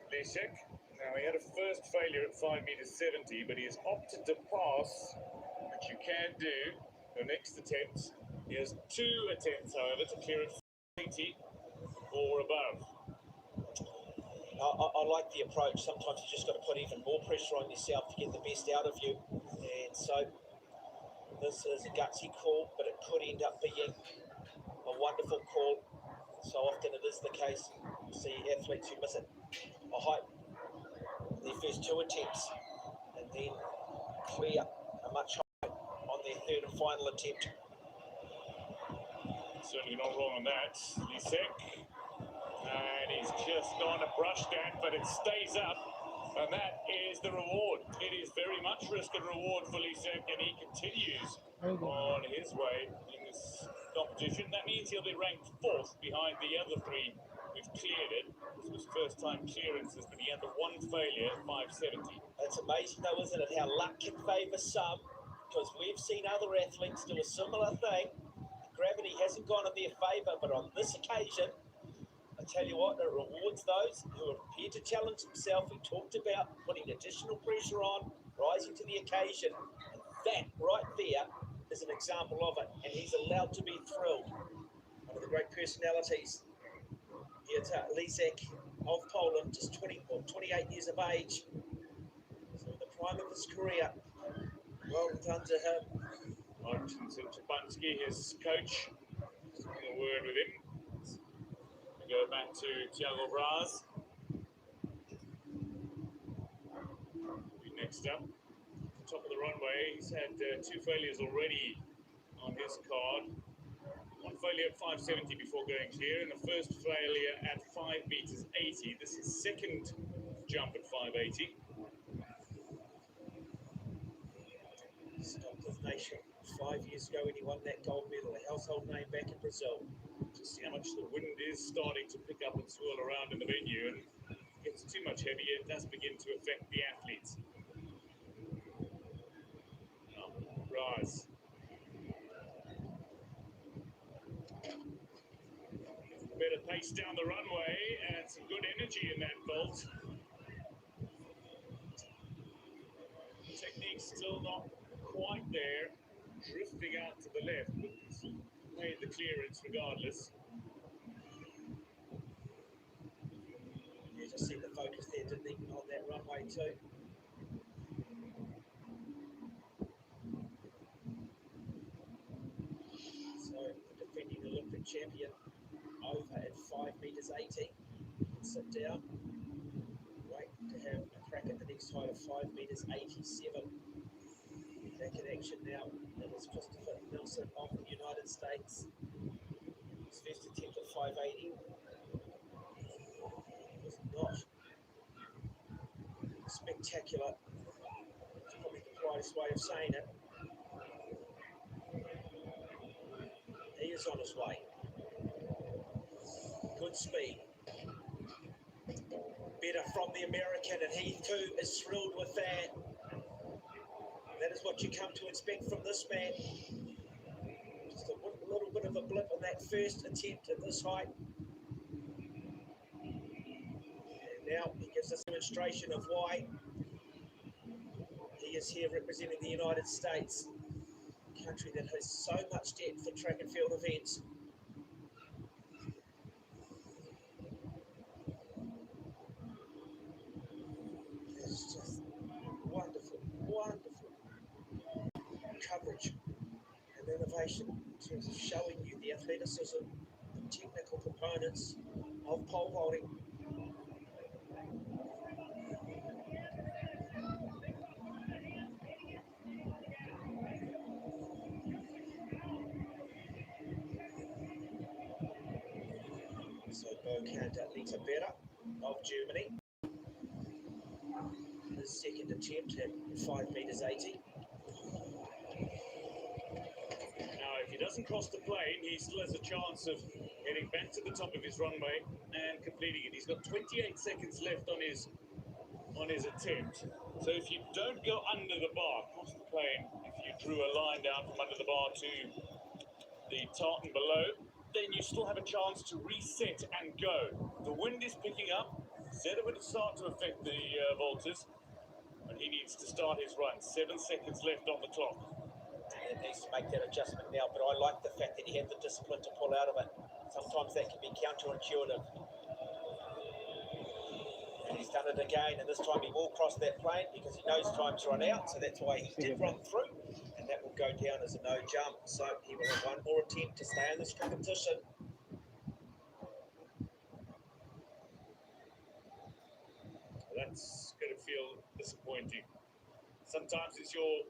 Leszek. Now, he had a first failure at 5 meters 70, but he has opted to pass, which you can do. The next attempt He has 2 attempts, however, to clear it 80 or above. I like the approach. Sometimes you just got to put even more pressure on yourself to get the best out of you. And so this is a gutsy call, but it could end up being a wonderful call. So often it is the case. You see athletes who miss it a height in their first 2 attempts and then clear a much higher on their 3rd and final attempt. Certainly not wrong on that. Lisek. And he's just gone to brush that, but it stays up. And that is the reward. It is very much risk and reward for Lisek, and he continues on his way in this competition. That means he'll be ranked 4th behind the other 3 who've cleared it. This was first time clearances, but he had the 1 failure at 570. It's amazing though, isn't it, how luck can favour some, because we've seen other athletes do a similar thing. Gravity hasn't gone in their favour, but on this occasion, I tell you what, it rewards those who are prepared to challenge themselves. We talked about putting additional pressure on, rising to the occasion, and that right there is an example of it, and he's allowed to be thrilled. One of the great personalities here, Lisek of Poland, just 28 years of age, so in the prime of his career. Well done to him. Martin Chapansky, his coach, having a word with him. We go back to Thiago Braz. Next up, top of the runway, he's had 2 failures already on his card. 1 failure at 570 before going clear, and the first failure at 5 meters 80. This is 2nd jump at 580. Stopped his nation 5 years ago when he won that gold medal, a household name back in Brazil. Just see how much the wind is starting to pick up and swirl around in the venue, and if it gets too much heavier, it does begin to affect the athletes. Raz. Better pace down the runway and some good energy in that vault. Technique still not quite there, drifting out to the left, but he's made the clearance regardless. You just see the focus there, didn't he, on that runway too. So the defending Olympic champion over at 5 meters 80. Sit down. Wait to have a crack at the next height of 5 meters 87. Back in action now. That was Christopher Nelson of the United States. His first attempt at 580 was not spectacular. It's probably the politest way of saying it. He is on his way. Good speed. Better from the American, and he too is thrilled with that. That is what you come to expect from this man. Just a little bit of a blip on that first attempt at this height. And now he gives us a demonstration of why he is here representing the United States, a country that has so much depth for track and field events. It's just wonderful, wonderful coverage and innovation in terms of showing you the athleticism, the technical components of pole vaulting. So Burkhard Lita of Germany. His second attempt at 5 meters 80. Now, if he doesn't cross the plane, he still has a chance of getting back to the top of his runway and completing it. He's got 28 seconds left on his attempt. So if you don't go under the bar, cross the plane, if you drew a line down from under the bar to the tartan below, then you still have a chance to reset and go. The wind is picking up. Said it would start to affect the vaulters, but he needs to start his run. 7 seconds left on the clock. and needs to make that adjustment now. But I like the fact that he had the discipline to pull out of it. Sometimes that can be counterintuitive. And he's done it again, and this time he will cross that plane because he knows time's run out, so that's why he did run through, and that will go down as a no jump. So he will have one more attempt to stay in this competition. That's going to feel disappointing. Sometimes it's your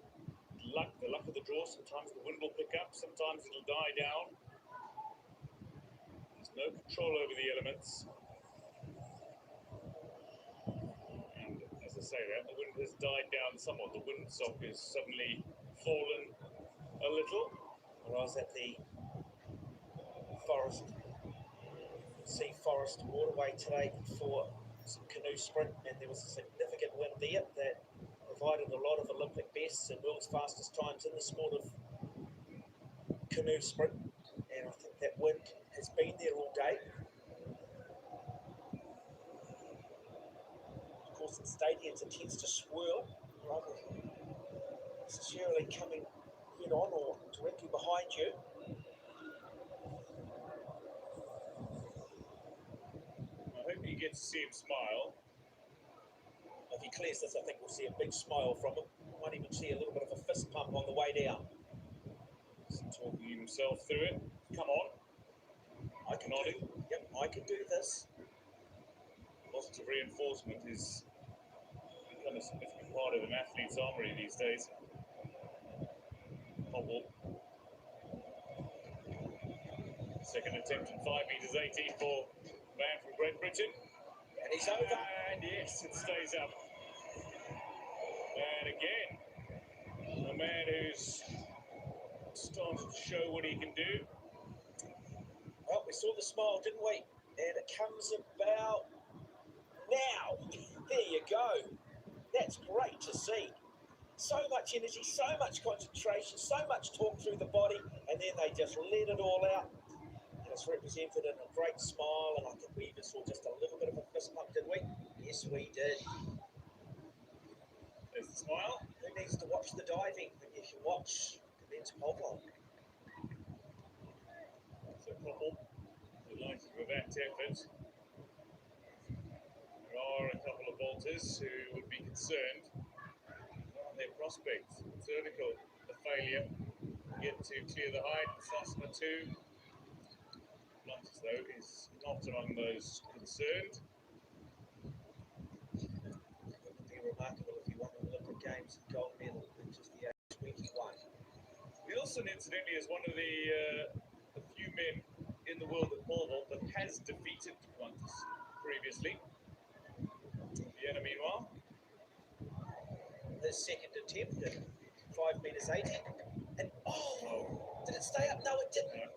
luck, the luck of the draw. Sometimes the wind will pick up, sometimes it'll die down. There's no control over the elements. And as I say that, the wind has died down somewhat. The windsock has suddenly fallen a little. When I was at the Sea Forest Waterway today for some canoe sprint, and there was a significant wind there that provided a lot of Olympic bests and world's fastest times in the sport of canoe sprint, and I think that wind has been there all day. Of course, in stadiums it tends to swirl rather than necessarily coming head on or directly behind you. I hope you get to see him smile. If he clears this, I think we'll see a big smile from him. Might even see a little bit of a fist pump on the way down. He's talking himself through it. Come on. I can Nodding. Yep, I can do this. Positive reinforcement is become a significant part of an athlete's armory these days. Hobble. Second attempt in 5 meters 80 for the man from Great Britain. And he's over. And yes, it stays up. And again, a man who's started to show what he can do. Well, we saw the smile, didn't we? And it comes about now. There you go. That's great to see. So much energy, so much concentration, so much talk through the body, and then they just let it all out. And it's represented in a great smile, and I think we even saw just a little bit of a fist pump, did we? Yes, we did. There's the smile. Who needs to watch the diving when you can watch the men's pole vault? So Koppel, delighted with that effort. There are a couple of vaulters who would be concerned on their prospects. Cervical, the failure, yet to clear the height. Sasma 2. Blunters, though, is not among those concerned. It would be remarkable if he won the Olympic Games and gold medal at just the age 21. Wilson, incidentally, is one of the few men in the world at pole vault that has defeated Qantas previously. Vienna, meanwhile. His second attempt at 5 meters 80. And oh, did it stay up? No, it didn't.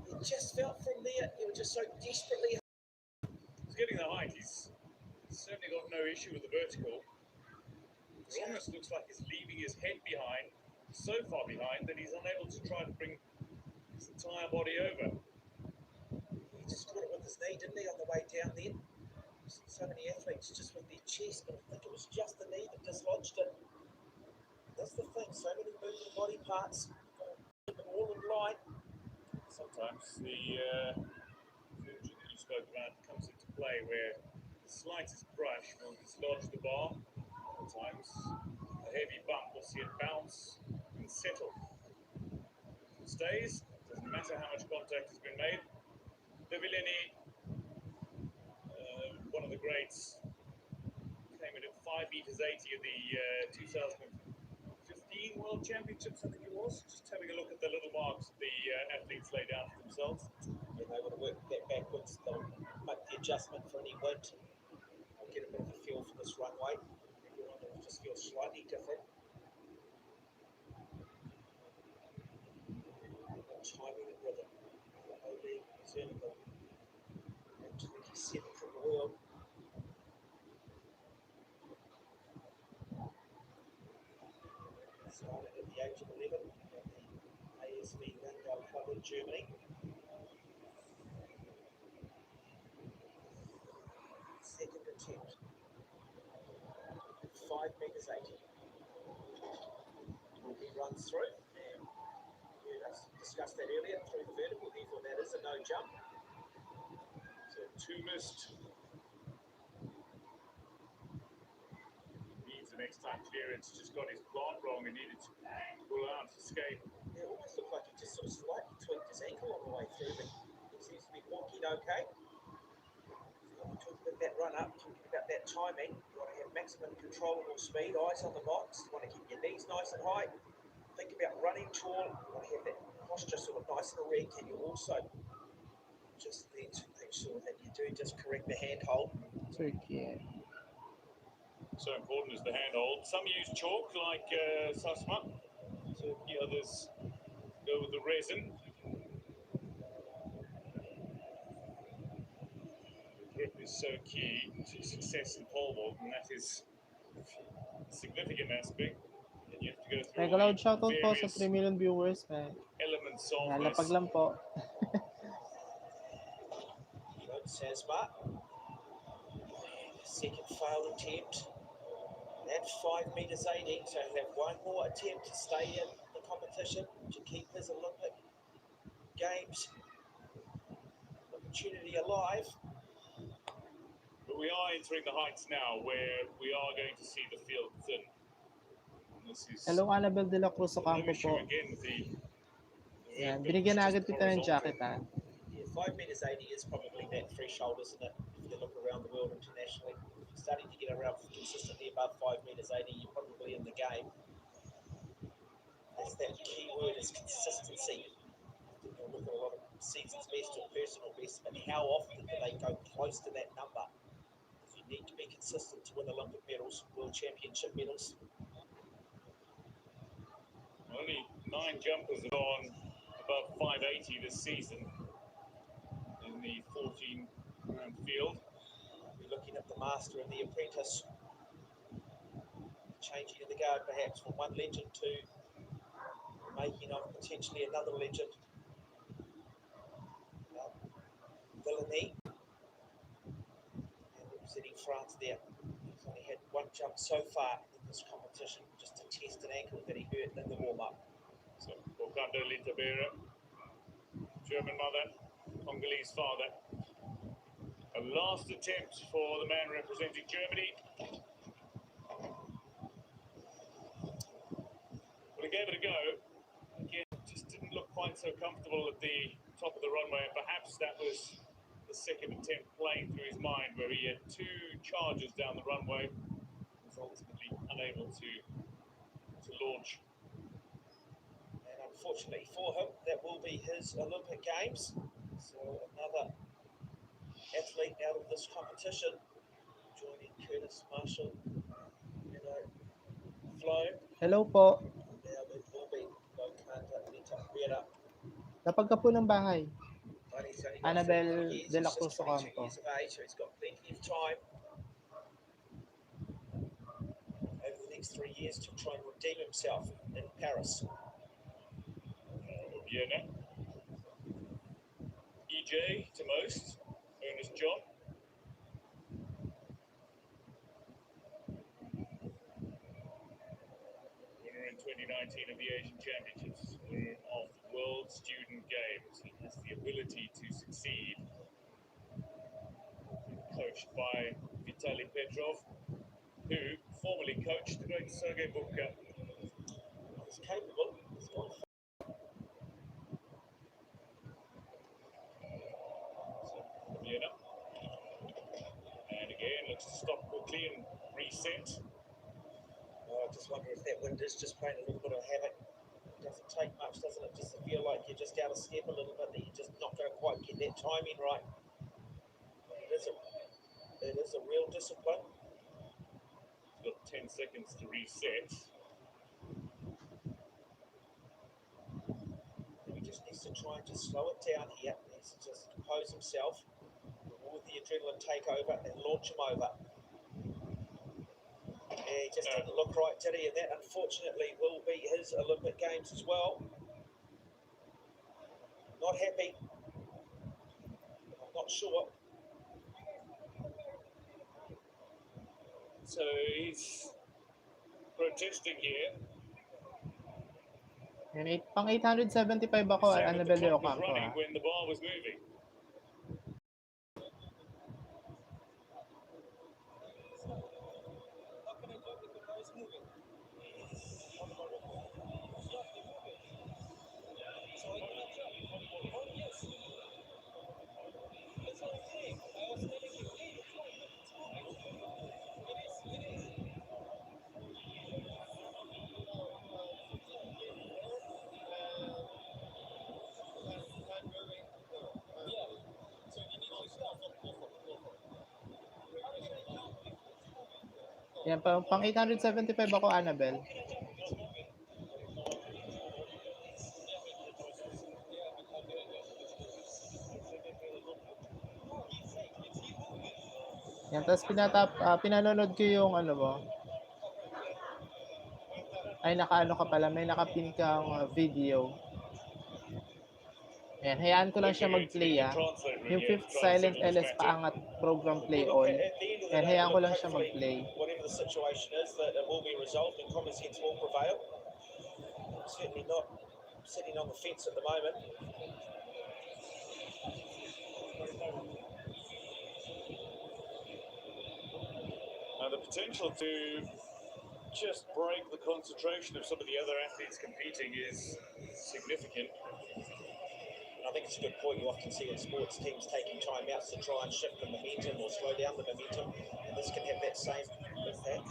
It just fell from there. It was just so desperately. He's getting the height. He's certainly got no issue with the vertical. It almost looks like he's leaving his head behind, so far behind that he's unable to try to bring his entire body over. He just caught it with his knee, didn't he, on the way down there? So many athletes just with their chest, but I think it was just the knee that dislodged it. That's the thing, so many moving body parts, all in line. Sometimes the fusion that you spoke about comes into play where the slightest brush will dislodge the bar. Other times a heavy bump will see it bounce and settle. If it stays, doesn't matter how much contact has been made. De Villeni, one of the greats, came in at 5 meters 80 at the 2015 World Championships, I think it was. Just having a look at the little marks the athletes lay down for themselves. And they would have worked that backwards. They'll make the adjustment for any wind. I'll get a bit of a feel for this runway. Everyone will just feel slightly different. Timing and rhythm. Only cervical. And 27th in the world. Started at the age of 11 at the ASV Randall Club in Germany. Second attempt. 5 meters 80. he runs through. And we discussed that earlier through the vertical, therefore that is a no jump. So 2 missed. Needs an next time clearance. Just got his plant wrong and needed to pull out, escape. It almost looked like he just sort of slightly tweaked his ankle on the way through, but he seems to be walking okay. We're talking about that run up, talking about that timing. You want to have maximum controllable speed, eyes on the box. You want to keep your knees nice and high. Think about running tall. You want to have that posture sort of nice and erect, and you also just need to make sure that you do just correct the handhold. Turkey. So important is the handhold. Some use chalk like Sasma. The others go with the resin. Grip is so key to success in pole vault, and that is a significant aspect. And you have to go through Mega all loud the shoutout po sa various 3 million viewers. elements of Yan, this. lapag lang po. Good, Sasma. Second failed attempt. At 5 metres 80, so he'll have one more attempt to stay in the competition, to keep his Olympic Games opportunity alive. But we are entering the heights now where we are going to see the field thin. And this is Hello, Annabel de la Cruz no Ocampo issue po. again with the Yan, vertical, binigyan it's na just agad kita ng horizontal. jacket ha. Yeah, 5 metres 80 is probably that threshold, isn't it? If you look around the world internationally, if you're starting to get around consistently above 5 metres 80, you're probably in the game. That's that key word is consistency. You know, look at a lot of seasons best or personal best, but how often do they go close to that number? Because you need to be consistent to win Olympic medals, World Championship medals. Only 9 jumpers have gone above 580 this season in the 14-round field. We're looking at the master and the apprentice. Changing of the guard perhaps from one legend to the making of potentially another legend. Villani, and representing France there. He's only had one jump so far in this competition, just to test an ankle that he hurt in the warm-up. So, Okando Litabera, German mother, Congolese father. A last attempt for the man representing Germany. Well, he gave it a go. Again, just didn't look quite so comfortable at the top of the runway, and perhaps that was the second attempt playing through his mind, where he had 2 charges down the runway, was ultimately unable to launch. And unfortunately for him, that will be his Olympic Games. So another athlete out of this competition, joining Curtis Marshall, Flo. Hello po. Now it will be Okando Litabera. Lapag ka po ng bahay. But he's only got 3 Annabel more years. de la He's Cruz just 22 Ocampo. years of age, so he's got plenty of time over the next 3 years to try and redeem himself in Paris. Vienna. EJ to most, Ernest John. Winner in 2019 of the Asian Championships, winner of the World Student Games. He has the ability to succeed. Coached by Vitaly Petrov, who formerly coached the great Sergei Bubka. He's capable. He's got Vienna. And again, looks to stop quickly and reset. I just wonder if that wind is just playing a little bit of havoc. It doesn't take much, doesn't it? Just to feel like you're just out of step a little bit, that you're just not going to quite get that timing right. It is a real discipline. He's got 10 seconds to reset. He just needs to try and just slow it down here. He needs to just compose himself, all the adrenaline take over and launch him over. Yeah, he just didn't look right, did he? And that, unfortunately, will be his Olympic Games as well. Not happy. I'm not sure. So he's protesting here. Pang 875 ako, Sam that the Annabel de clock was Ocampo. running when the bar was moving. Yan, pang 875 ako, Annabel. Yan, tapos pinanonood ko yung ano mo. Ay, nakaano ka pala, may nakapin kang video. Ayan, hayaan ko lang siya mag-play Yung fifth silent LS paangat program play all. Ayan, hayaan ko lang siya mag-play. Whatever the situation is, that it will be resolved and common sense will prevail. Certainly not sitting on the fence at the moment. And the potential to just break the concentration of some of the other athletes competing is significant. I think it's a good point. You often see in sports teams taking timeouts to try and shift the momentum or slow down the momentum, and this can have that same effect.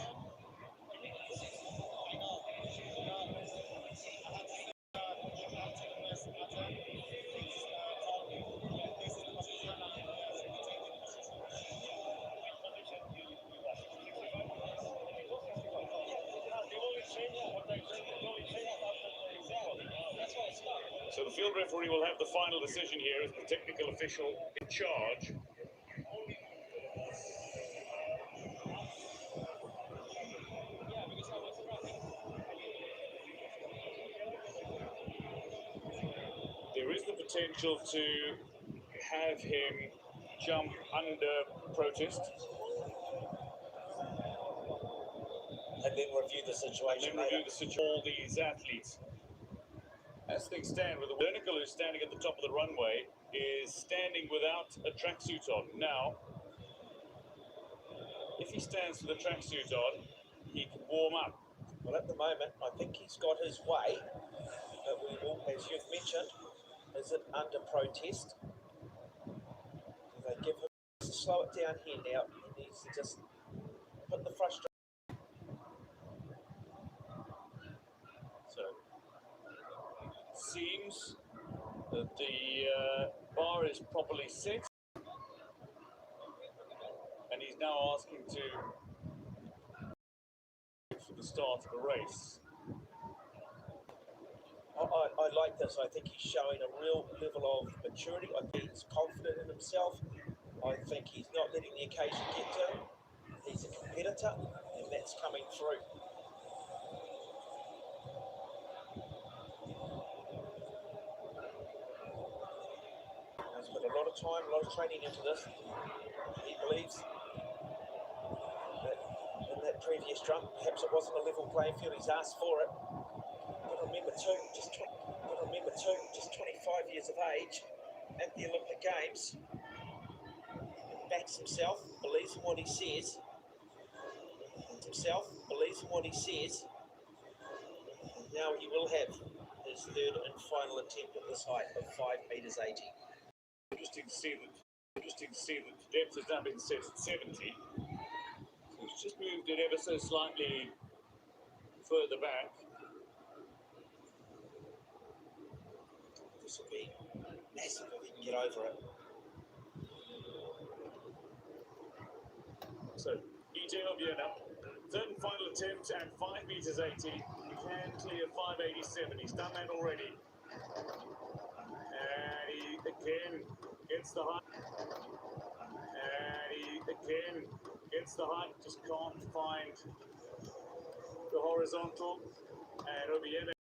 So the field referee will have the final decision here as the technical official in charge. There is the potential to have him jump under protest. And then review the situation. All these athletes. As things stand, with the Wernickel who's standing at the top of the runway is standing without a tracksuit on. Now, if he stands with a tracksuit on, he can warm up. Well, at the moment, I think he's got his way. But we will, as you've mentioned, is it under protest? Do they give him to slow it down here now? He needs to just put the frustration. Seems that the bar is properly set, and he's now asking for the start of the race. I like this. I think he's showing a real level of maturity. I think he's confident in himself. I think he's not letting the occasion get to him. He's a competitor, and that's coming through. He's put a lot of time, a lot of training into this. He believes that in that previous jump, perhaps it wasn't a level playing field. He's asked for it. But remember too, just 25 years of age at the Olympic Games. Backs himself, believes in what he says. Now he will have his third and final attempt at this height of 5 meters 80. Interesting to see that the depth has now been set at 70. So he's just moved it ever so slightly further back. This will be massive if he can get over it. So EJ Obiena, third and final attempt at 5 meters 80. He can clear 587. He's done that already. And he again gets the height. Just can't find the horizontal. And Obiena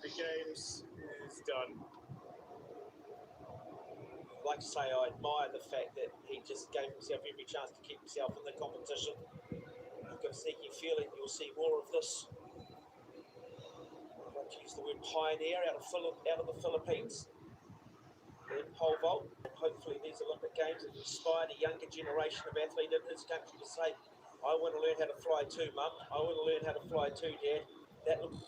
Games is done. I'd like to say I admire the fact that he just gave himself every chance to keep himself in the competition. I've got a sneaky feeling you'll see more of this. to use the word pioneer out of the Philippines in pole vault. And hopefully these Olympic Games have inspired a younger generation of athlete in his country to say, I want to learn how to fly too, Mum. I want to learn how to fly too, Dad. That looks